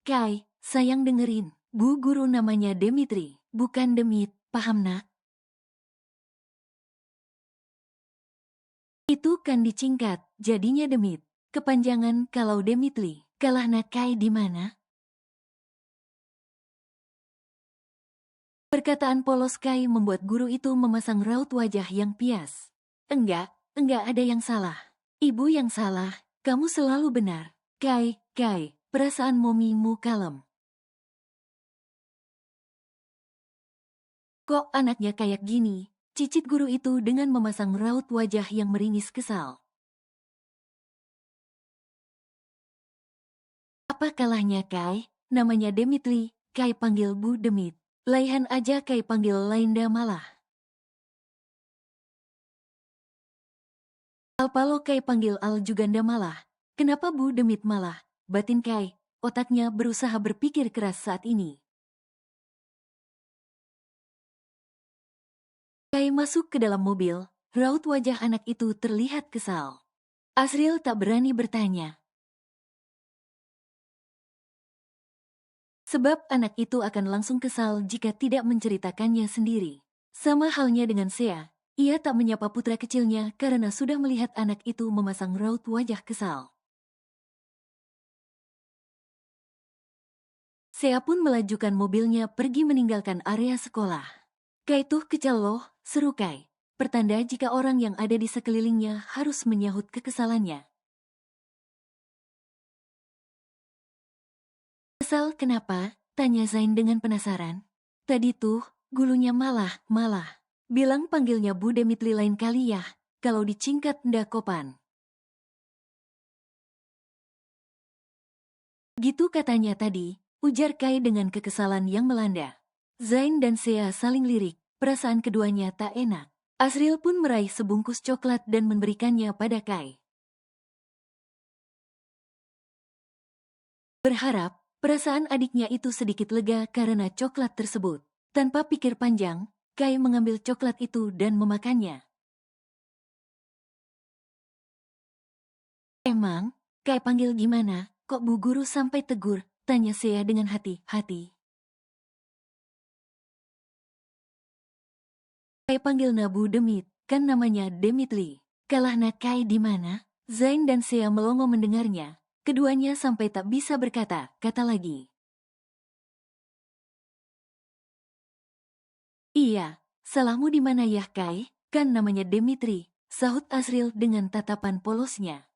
Kai, sayang dengerin, Bu Guru namanya Demitri, bukan Demit, paham nak? Itu kan dicingkat, jadinya Demit. Kepanjangan kalau Demitli, kalah nak Kai di mana? Perkataan polos Kai membuat guru itu memasang raut wajah yang pias. Enggak ada yang salah. Ibu yang salah, kamu selalu benar. Kai, perasaan momimu kalem. Kok anaknya kayak gini? Cicit guru itu dengan memasang raut wajah yang meringis kesal. Apa kalahnya Kai? Namanya Demitli, Kai panggil Bu Demit. Laihan aja Kai panggil Lainda malah. Alpalo Kai panggil Al Juganda malah. Kenapa Bu Demit malah? Batin Kai, otaknya berusaha berpikir keras saat ini. Kai masuk ke dalam mobil, raut wajah anak itu terlihat kesal. Asriel tak berani bertanya. Sebab anak itu akan langsung kesal jika tidak menceritakannya sendiri. Sama halnya dengan Sea, ia tak menyapa putra kecilnya karena sudah melihat anak itu memasang raut wajah kesal. Sea pun melajukan mobilnya pergi meninggalkan area sekolah. Kai tuh kecil loh, seru Kai. Pertanda jika orang yang ada di sekelilingnya harus menyahut kekesalannya. Kesal kenapa? Tanya Zain dengan penasaran. Tadi tuh, gulunya malah. Bilang panggilnya Bu Demitli lain kali ya, kalau dicingkat ndak kopan. Gitu katanya tadi, ujar Kai dengan kekesalan yang melanda. Zain dan Sea saling lirik, perasaan keduanya tak enak. Asriel pun meraih sebungkus coklat dan memberikannya pada Kai. Berharap, perasaan adiknya itu sedikit lega karena coklat tersebut. Tanpa pikir panjang, Kai mengambil coklat itu dan memakannya. Emang, Kai panggil gimana? Kok Bu Guru sampai tegur? Tanya Sea dengan hati-hati. Kai panggil Nabu Demit, kan namanya Demitli. Kalah nak Kai di mana? Zain dan Sea melongo mendengarnya. Keduanya sampai tak bisa berkata-kata lagi. Iya, salahmu di mana ya Kai? Kan namanya Demitri, sahut Asriel dengan tatapan polosnya.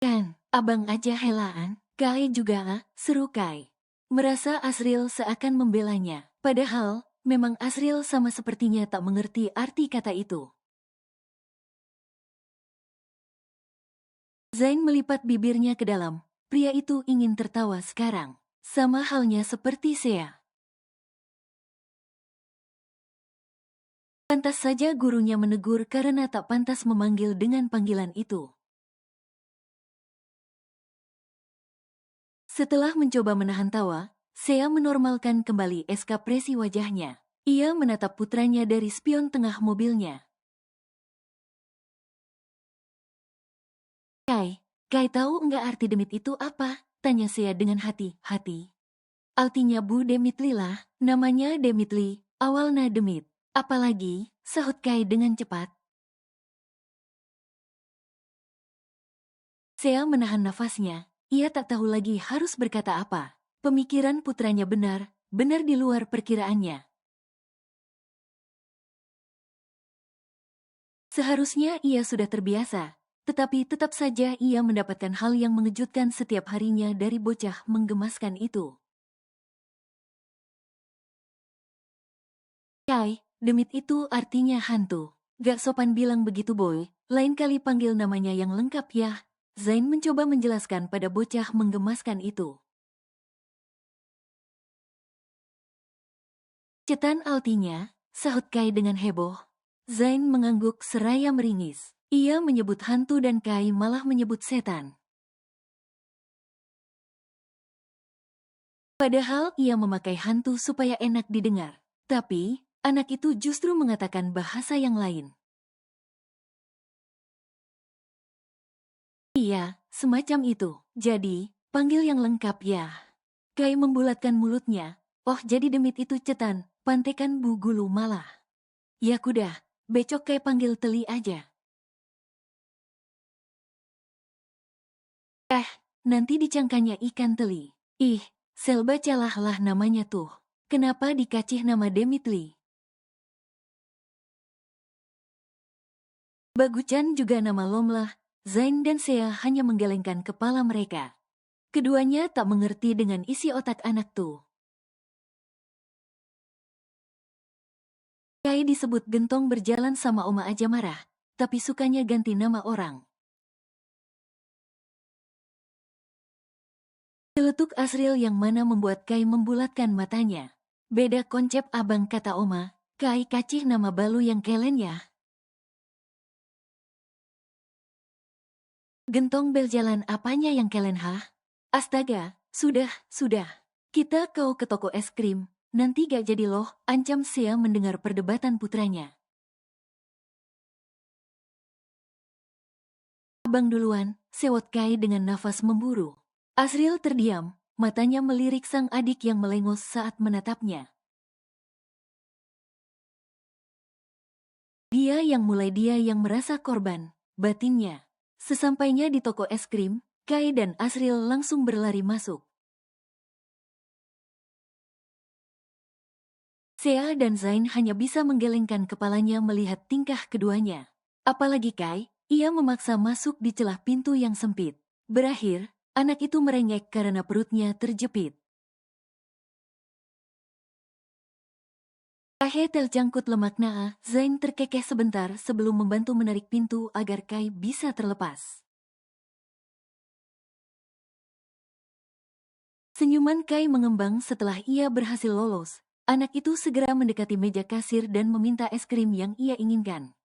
Kan, abang aja helaan, Kai juga seru Kai. Merasa Asriel seakan membelanya, padahal memang Asriel sama sepertinya tak mengerti arti kata itu. Zain melipat bibirnya ke dalam, pria itu ingin tertawa sekarang, sama halnya seperti Sea. Pantas saja gurunya menegur karena tak pantas memanggil dengan panggilan itu. Setelah mencoba menahan tawa, Sea menormalkan kembali ekspresi wajahnya. Ia menatap putranya dari spion tengah mobilnya. Kai tahu enggak arti demit itu apa? Tanya Sea dengan hati-hati. Artinya Bu Demitli lah, namanya Demitli, awalnya demit. Apalagi, sahut Kai dengan cepat. Sea menahan nafasnya, ia tak tahu lagi harus berkata apa. Pemikiran putranya benar di luar perkiraannya. Seharusnya ia sudah terbiasa, tetapi tetap saja ia mendapatkan hal yang mengejutkan setiap harinya dari bocah menggemaskan itu. Kai, demit itu artinya hantu. Gak sopan bilang begitu boy, lain kali panggil namanya yang lengkap ya. Zain mencoba menjelaskan pada bocah menggemaskan itu. Cetan artinya, sahut Kai dengan heboh. Zain mengangguk seraya meringis. Ia menyebut hantu dan Kai malah menyebut setan. Padahal ia memakai hantu supaya enak didengar. Tapi, anak itu justru mengatakan bahasa yang lain. Iya, semacam itu. Jadi, panggil yang lengkap ya. Kai membulatkan mulutnya. Oh jadi demit itu cetan, pantekan Bu Gulu malah. Ya kudah, becok Kai panggil teli aja. Nanti dicangkanya ikan teli. Ih, Selba calah lah namanya tuh. Kenapa dikacih nama Demitli? Bagucan juga nama Lomlah. Zain dan Sea hanya menggelengkan kepala mereka. Keduanya tak mengerti dengan isi otak anak tuh. Kai disebut gentong berjalan sama Oma aja marah, tapi sukanya ganti nama orang. Celetuk Asriel yang mana membuat Kai membulatkan matanya. Beda konsep abang kata Oma, Kai kacih nama balu yang kelen ya. Gentong berjalan apanya yang kelen hah? Astaga, sudah. Kita kau ke toko es krim, nanti gak jadi loh, ancam Sea mendengar perdebatan putranya. Abang duluan, sewot Kai dengan nafas memburu. Asriel terdiam, matanya melirik sang adik yang melengos saat menatapnya. Dia yang merasa korban, batinnya. Sesampainya di toko es krim, Kai dan Asriel langsung berlari masuk. Sea dan Zain hanya bisa menggelengkan kepalanya melihat tingkah keduanya. Apalagi Kai, ia memaksa masuk di celah pintu yang sempit. Berakhir, anak itu merengek karena perutnya terjepit. Kahe terjangkut lemak Naa, Zain terkekeh sebentar sebelum membantu menarik pintu agar Kai bisa terlepas. Senyuman Kai mengembang setelah ia berhasil lolos. Anak itu segera mendekati meja kasir dan meminta es krim yang ia inginkan.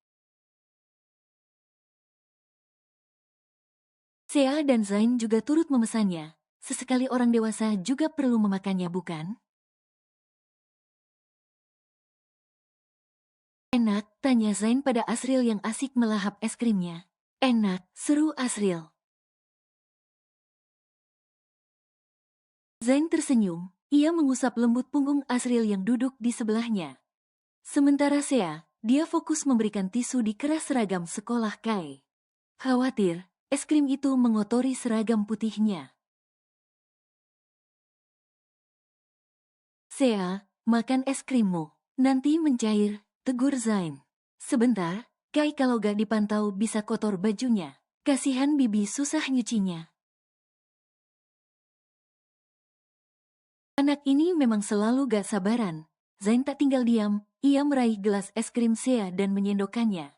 Sea dan Zain juga turut memesannya. Sesekali orang dewasa juga perlu memakannya, bukan? Enak, tanya Zain pada Asriel yang asik melahap es krimnya. Enak, seru Asriel. Zain tersenyum, ia mengusap lembut punggung Asriel yang duduk di sebelahnya. Sementara Sea, dia fokus memberikan tisu di keras seragam sekolah Kai. Khawatir, es krim itu mengotori seragam putihnya. Sea, makan es krimmu, nanti mencair, tegur Zain. Sebentar, Kai kalau gak dipantau bisa kotor bajunya. Kasihan bibi susah nyucinya. Anak ini memang selalu gak sabaran. Zain tak tinggal diam, ia meraih gelas es krim Sea dan menyendokkannya.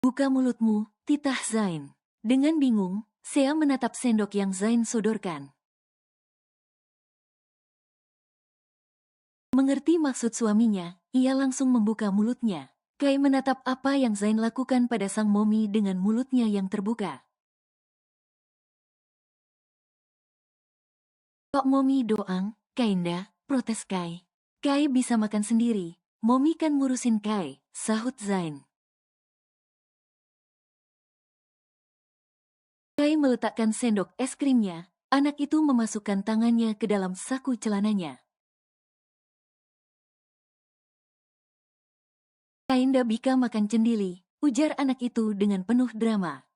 Buka mulutmu, titah Zain. Dengan bingung, Sea menatap sendok yang Zain sodorkan. Mengerti maksud suaminya, ia langsung membuka mulutnya. Kai menatap apa yang Zain lakukan pada sang momi dengan mulutnya yang terbuka. Kok momi doang, Kainda, protes Kai. Kai bisa makan sendiri, momi kan ngurusin Kai, sahut Zain. Kai meletakkan sendok es krimnya, anak itu memasukkan tangannya ke dalam saku celananya. Kainda Bika makan cendili, ujar anak itu dengan penuh drama.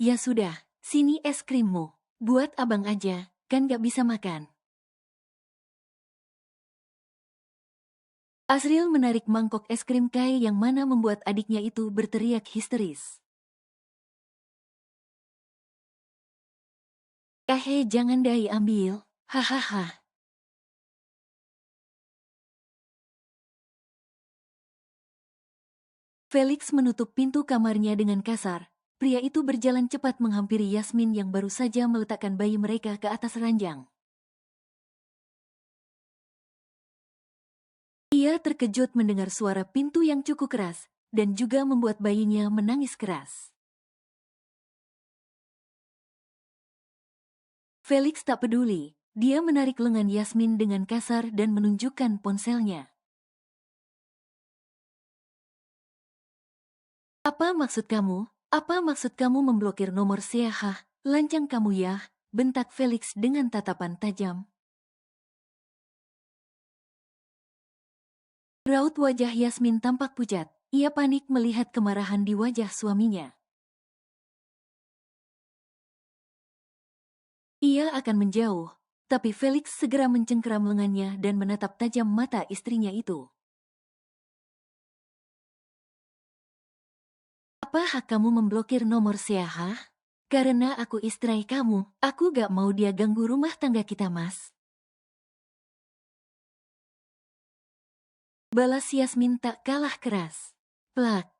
Ya sudah, sini es krimmu, buat abang aja, kan gak bisa makan. Asriel menarik mangkok es krim Kai yang mana membuat adiknya itu berteriak histeris. Kahe jangan dai ambil, hahaha. Felix menutup pintu kamarnya dengan kasar. Pria itu berjalan cepat menghampiri Yasmin yang baru saja meletakkan bayi mereka ke atas ranjang. Ia terkejut mendengar suara pintu yang cukup keras, dan juga membuat bayinya menangis keras. Felix tak peduli, dia menarik lengan Yasmin dengan kasar dan menunjukkan ponselnya. Apa maksud kamu? Apa maksud kamu memblokir nomor Seah? Lancang kamu ya, bentak Felix dengan tatapan tajam. Raut wajah Yasmin tampak pucat. Ia panik melihat kemarahan di wajah suaminya. Ia akan menjauh, tapi Felix segera mencengkeram lengannya dan menatap tajam mata istrinya itu. Apa hak kamu memblokir nomor Seah? Karena aku istri kamu, aku gak mau dia ganggu rumah tangga kita, Mas. Balas Yasmin tak kalah keras. Plak.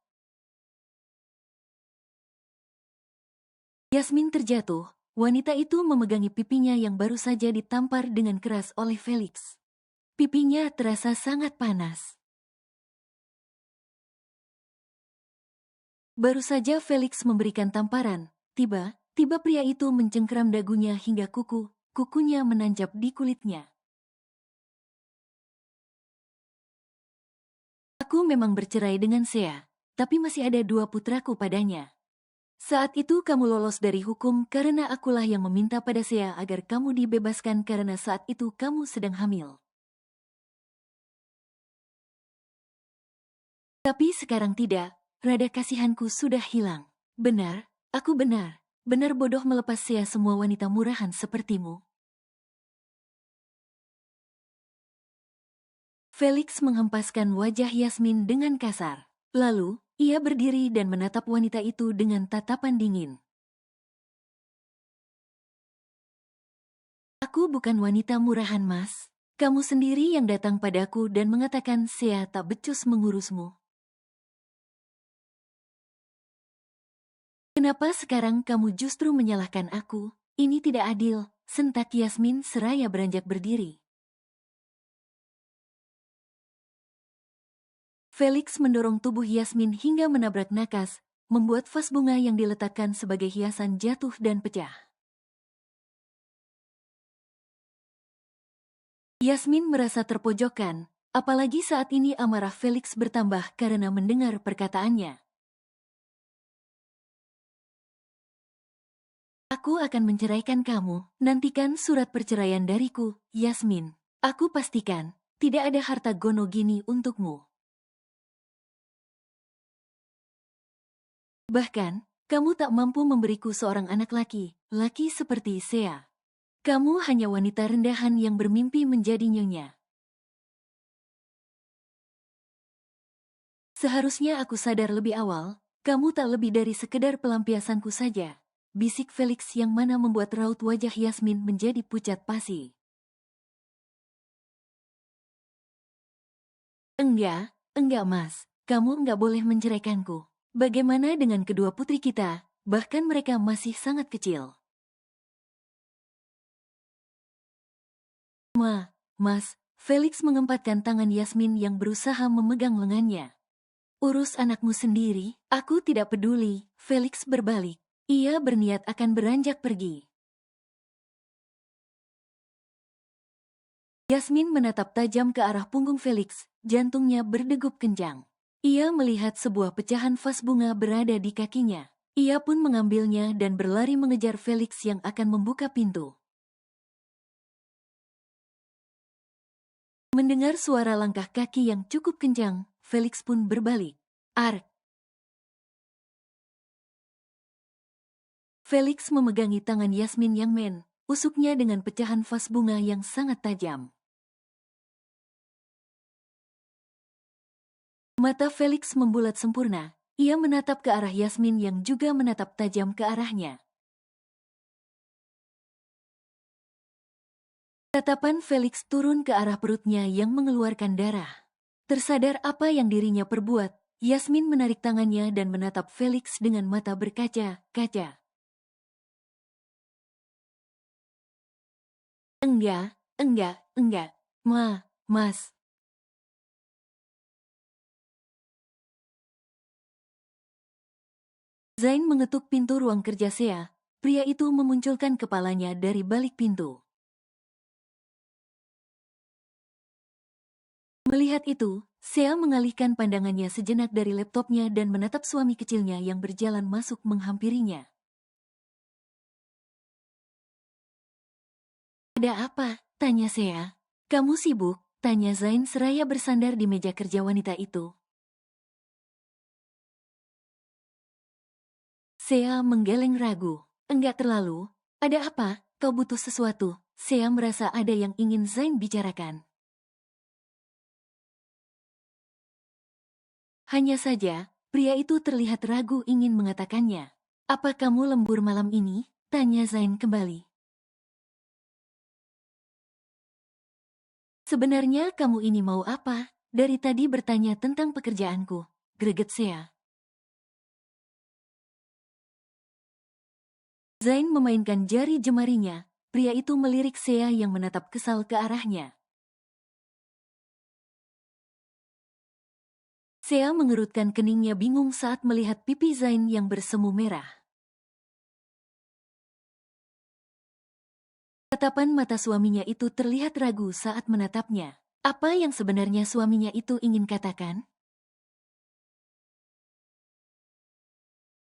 Yasmin terjatuh, wanita itu memegangi pipinya yang baru saja ditampar dengan keras oleh Felix. Pipinya terasa sangat panas. Baru saja Felix memberikan tamparan, tiba-tiba pria itu mencengkeram dagunya hingga kuku kukunya menancap di kulitnya. Aku memang bercerai dengan Sea, tapi masih ada 2 putraku padanya. Saat itu kamu lolos dari hukum karena akulah yang meminta pada Sea agar kamu dibebaskan karena saat itu kamu sedang hamil. Tapi sekarang tidak, rada kasihanku sudah hilang. Benar, aku benar. Benar bodoh melepas Sea semua wanita murahan sepertimu. Felix menghempaskan wajah Yasmin dengan kasar. Lalu, ia berdiri dan menatap wanita itu dengan tatapan dingin. Aku bukan wanita murahan, Mas. Kamu sendiri yang datang padaku dan mengatakan Sea tak becus mengurusmu. Kenapa sekarang kamu justru menyalahkan aku? Ini tidak adil, sentak Yasmin seraya beranjak berdiri. Felix mendorong tubuh Yasmin hingga menabrak nakas, membuat vas bunga yang diletakkan sebagai hiasan jatuh dan pecah. Yasmin merasa terpojokkan, apalagi saat ini amarah Felix bertambah karena mendengar perkataannya. Aku akan menceraikan kamu, nantikan surat perceraian dariku, Yasmin. Aku pastikan, tidak ada harta gono gini untukmu. Bahkan, kamu tak mampu memberiku seorang anak laki seperti Sea. Kamu hanya wanita rendahan yang bermimpi menjadi nyonya. Seharusnya aku sadar lebih awal, kamu tak lebih dari sekedar pelampiasanku saja. Bisik Felix yang mana membuat raut wajah Yasmin menjadi pucat pasi. Enggak mas, kamu enggak boleh menceraikanku. Bagaimana dengan kedua putri kita, bahkan mereka masih sangat kecil. Mas, Felix mengempatkan tangan Yasmin yang berusaha memegang lengannya. Urus anakmu sendiri, aku tidak peduli, Felix berbalik. Ia berniat akan beranjak pergi. Yasmin menatap tajam ke arah punggung Felix, jantungnya berdegup kencang. Ia melihat sebuah pecahan vas bunga berada di kakinya. Ia pun mengambilnya dan berlari mengejar Felix yang akan membuka pintu. Mendengar suara langkah kaki yang cukup kencang, Felix pun berbalik. Ark! Felix memegangi tangan Yasmin yang usuknya dengan pecahan vas bunga yang sangat tajam. Mata Felix membulat sempurna, ia menatap ke arah Yasmin yang juga menatap tajam ke arahnya. Tatapan Felix turun ke arah perutnya yang mengeluarkan darah. Tersadar apa yang dirinya perbuat, Yasmin menarik tangannya dan menatap Felix dengan mata berkaca-kaca. Enggak, Mas. Zain mengetuk pintu ruang kerja Sea. Pria itu memunculkan kepalanya dari balik pintu. Melihat itu, Sea mengalihkan pandangannya sejenak dari laptopnya dan menatap suami kecilnya yang berjalan masuk menghampirinya. Ada apa? Tanya Sea. Kamu sibuk? Tanya Zain seraya bersandar di meja kerja wanita itu. Sea menggeleng ragu. Enggak terlalu. Ada apa? Kau butuh sesuatu? Sea merasa ada yang ingin Zain bicarakan. Hanya saja, pria itu terlihat ragu ingin mengatakannya. Apa kamu lembur malam ini? Tanya Zain kembali. Sebenarnya kamu ini mau apa? Dari tadi bertanya tentang pekerjaanku. Greget Sea. Zain memainkan jari jemarinya. Pria itu melirik Sea yang menatap kesal ke arahnya. Sea mengerutkan keningnya bingung saat melihat pipi Zain yang bersemu merah. Tatapan mata suaminya itu terlihat ragu saat menatapnya. Apa yang sebenarnya suaminya itu ingin katakan?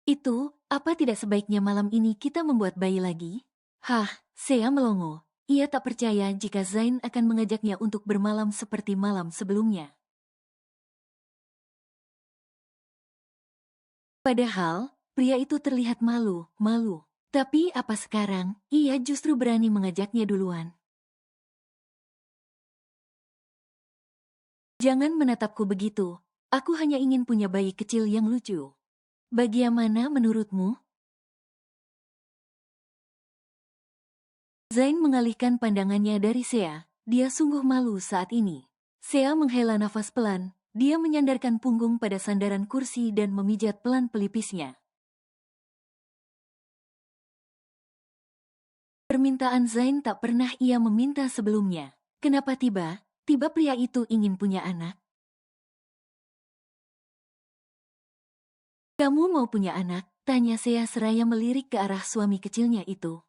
Itu, apa tidak sebaiknya malam ini kita membuat bayi lagi? Hah, Sea melongo. Ia tak percaya jika Zain akan mengajaknya untuk bermalam seperti malam sebelumnya. Padahal, pria itu terlihat malu. Tapi apa sekarang, ia justru berani mengajaknya duluan. Jangan menatapku begitu. Aku hanya ingin punya bayi kecil yang lucu. Bagaimana menurutmu? Zain mengalihkan pandangannya dari Sea. Dia sungguh malu saat ini. Sea menghela nafas pelan. Dia menyandarkan punggung pada sandaran kursi dan memijat pelan pelipisnya. Permintaan Zain tak pernah ia meminta sebelumnya. Kenapa tiba pria itu ingin punya anak? Kamu mau punya anak? Tanya Sea seraya melirik ke arah suami kecilnya itu.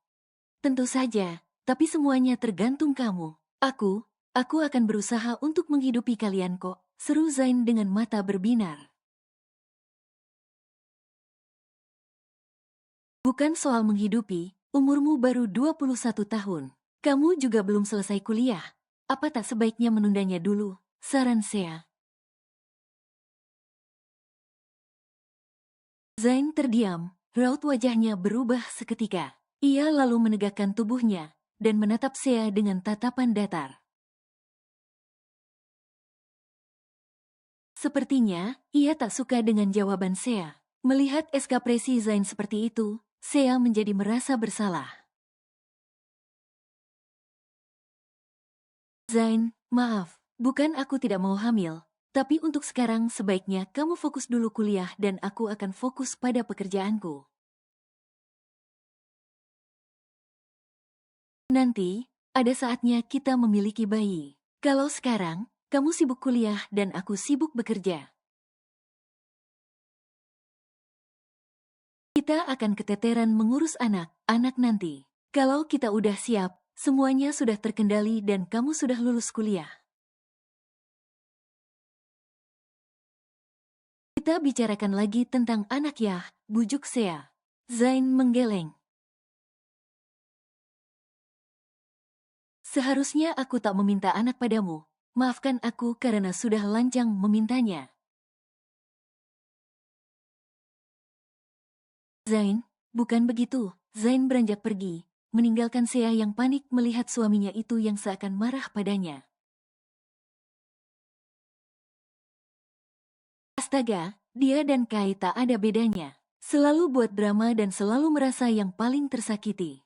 Tentu saja, tapi semuanya tergantung kamu. Aku akan berusaha untuk menghidupi kalian kok, seru Zain dengan mata berbinar. Bukan soal menghidupi, umurmu baru 21 tahun. Kamu juga belum selesai kuliah. Apa tak sebaiknya menundanya dulu? Saran Sea. Zain terdiam, raut wajahnya berubah seketika. Ia lalu menegakkan tubuhnya dan menatap Sea dengan tatapan datar. Sepertinya, ia tak suka dengan jawaban Sea. Melihat ekspresi Zain seperti itu, Sea menjadi merasa bersalah. Zain, maaf, bukan aku tidak mau hamil, tapi untuk sekarang sebaiknya kamu fokus dulu kuliah dan aku akan fokus pada pekerjaanku. Nanti, ada saatnya kita memiliki bayi. Kalau sekarang, kamu sibuk kuliah dan aku sibuk bekerja. Kita akan keteteran mengurus anak nanti. Kalau kita udah siap, semuanya sudah terkendali dan kamu sudah lulus kuliah. Kita bicarakan lagi tentang anak ya, bujuk Sea. Zain menggeleng. Seharusnya aku tak meminta anak padamu. Maafkan aku karena sudah lancang memintanya. Zain, bukan begitu. Zain beranjak pergi, meninggalkan Sea yang panik melihat suaminya itu yang seakan marah padanya. Astaga, dia dan Kai tak ada bedanya. Selalu buat drama dan selalu merasa yang paling tersakiti.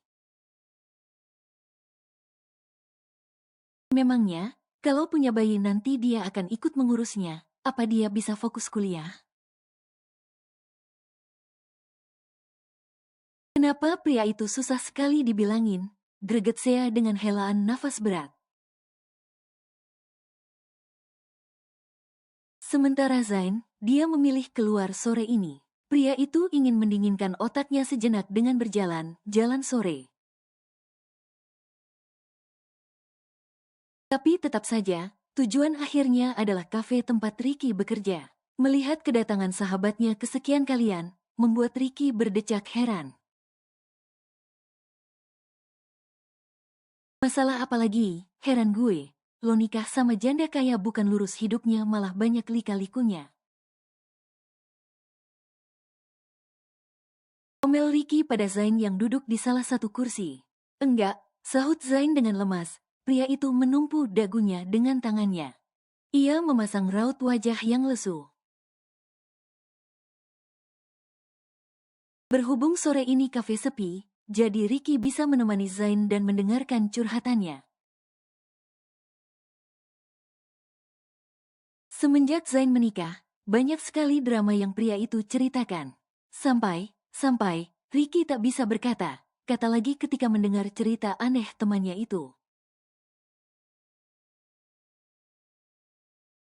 Memangnya, kalau punya bayi nanti dia akan ikut mengurusnya, apa dia bisa fokus kuliah? Kenapa pria itu susah sekali dibilangin? Greget Sea dengan helaan nafas berat. Sementara Zain, dia memilih keluar sore ini. Pria itu ingin mendinginkan otaknya sejenak dengan jalan sore. Tapi tetap saja, tujuan akhirnya adalah kafe tempat Ricky bekerja. Melihat kedatangan sahabatnya kesekian kalian, membuat Ricky berdecak heran. Masalah apa lagi? Heran gue. Lo nikah sama janda kaya bukan lurus hidupnya malah banyak lika-likunya. Omel Ricky pada Zain yang duduk di salah satu kursi. Enggak, sahut Zain dengan lemas. Pria itu menumpu dagunya dengan tangannya. Ia memasang raut wajah yang lesu. Berhubung sore ini kafe sepi, jadi Ricky bisa menemani Zain dan mendengarkan curhatannya. Semenjak Zain menikah, banyak sekali drama yang pria itu ceritakan. Sampai, Ricky tak bisa berkata, kata lagi ketika mendengar cerita aneh temannya itu.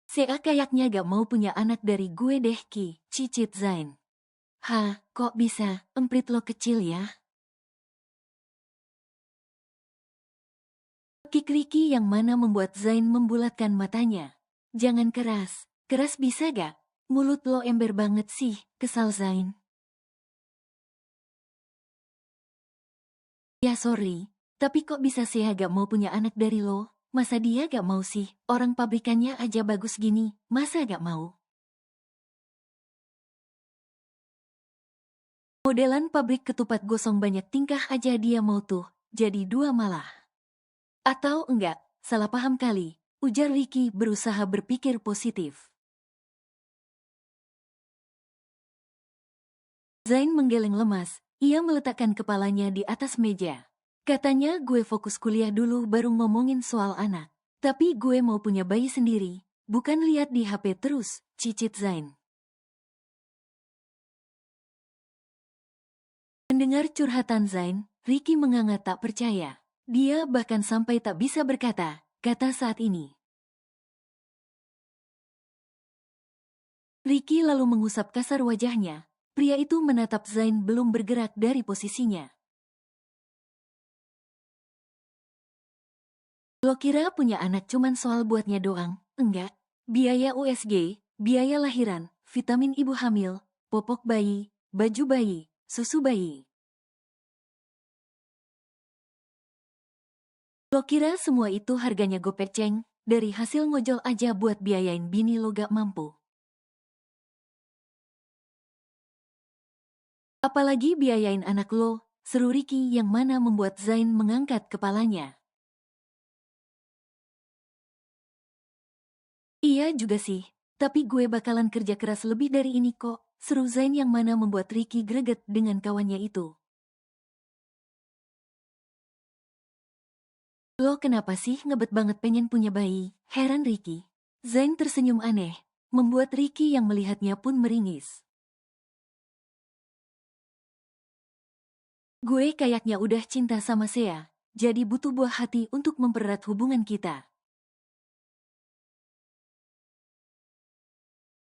Sea kayaknya gak mau punya anak dari gue deh Ki, cicit Zain. Hah, kok bisa, emprit lo kecil ya? Kik Ricky yang mana membuat Zain membulatkan matanya. Jangan keras, keras bisa gak? Mulut lo ember banget sih, kesal Zain. Ya sorry, tapi kok bisa sih gak mau punya anak dari lo? Masa dia gak mau sih? Orang pabrikannya aja bagus gini, masa gak mau? Modelan pabrik ketupat gosong banyak tingkah aja dia mau tuh, jadi dua malah. Atau enggak, salah paham kali, ujar Ricky berusaha berpikir positif. Zain menggeleng lemas, ia meletakkan kepalanya di atas meja. Katanya gue fokus kuliah dulu baru ngomongin soal anak. Tapi gue mau punya bayi sendiri, bukan lihat di HP terus, cicit Zain. Mendengar curhatan Zain, Ricky menganga tak percaya. Dia bahkan sampai tak bisa berkata, kata saat ini. Ricky lalu mengusap kasar wajahnya. Pria itu menatap Zain belum bergerak dari posisinya. Lo kira punya anak cuman soal buatnya doang? Enggak. Biaya USG, biaya lahiran, vitamin ibu hamil, popok bayi, baju bayi, susu bayi. Lo kira semua itu harganya gopeceng, dari hasil ngojol aja buat biayain bini lo gak mampu. Apalagi biayain anak lo, seru Ricky yang mana membuat Zain mengangkat kepalanya. Iya juga sih, tapi gue bakalan kerja keras lebih dari ini kok, seru Zain yang mana membuat Ricky greget dengan kawannya itu. Lo kenapa sih ngebet banget pengen punya bayi? Heran Ricky. Zain tersenyum aneh, membuat Ricky yang melihatnya pun meringis. Gue kayaknya udah cinta sama Sea, jadi butuh buah hati untuk mempererat hubungan kita.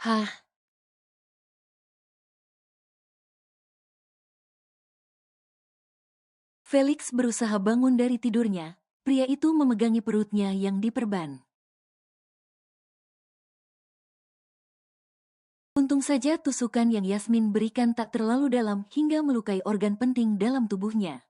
Hah? Felix berusaha bangun dari tidurnya, pria itu memegangi perutnya yang diperban. Untung saja tusukan yang Yasmin berikan tak terlalu dalam hingga melukai organ penting dalam tubuhnya.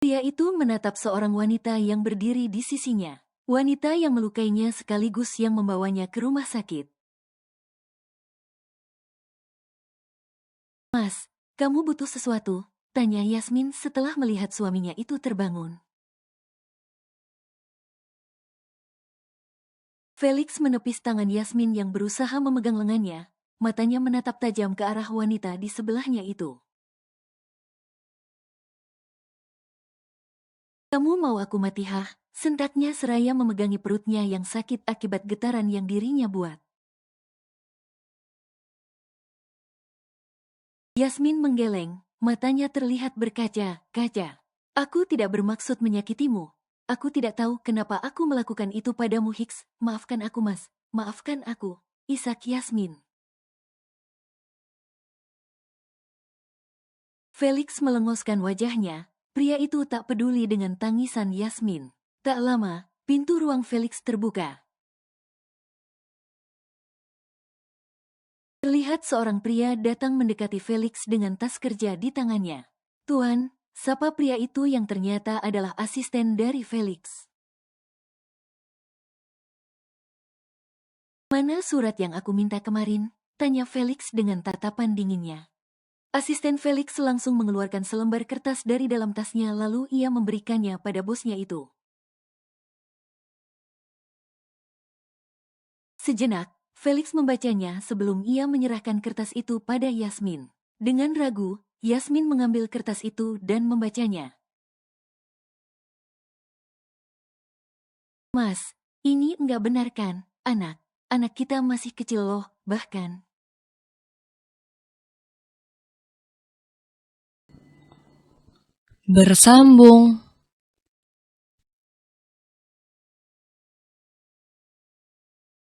Pria itu menatap seorang wanita yang berdiri di sisinya. Wanita yang melukainya sekaligus yang membawanya ke rumah sakit. Mas, kamu butuh sesuatu? Tanya Yasmin setelah melihat suaminya itu terbangun. Felix menepis tangan Yasmin yang berusaha memegang lengannya. Matanya menatap tajam ke arah wanita di sebelahnya itu. Kamu mau aku mati hah? Sentaknya seraya memegangi perutnya yang sakit akibat getaran yang dirinya buat. Yasmin menggeleng, matanya terlihat berkaca-kaca. Aku tidak bermaksud menyakitimu. Aku tidak tahu kenapa aku melakukan itu padamu Hicks. Maafkan aku mas, maafkan aku. Isak Yasmin. Felix melengoskan wajahnya. Pria itu tak peduli dengan tangisan Yasmin. Tak lama, pintu ruang Felix terbuka. Terlihat seorang pria datang mendekati Felix dengan tas kerja di tangannya. Tuan, sapa pria itu yang ternyata adalah asisten dari Felix. Mana surat yang aku minta kemarin? Tanya Felix dengan tatapan dinginnya. Asisten Felix langsung mengeluarkan selembar kertas dari dalam tasnya lalu ia memberikannya pada bosnya itu. Sejenak, Felix membacanya sebelum ia menyerahkan kertas itu pada Yasmin. Dengan ragu, Yasmin mengambil kertas itu dan membacanya. Mas, ini enggak benar kan, anak? Anak kita masih kecil loh, bahkan. Bersambung.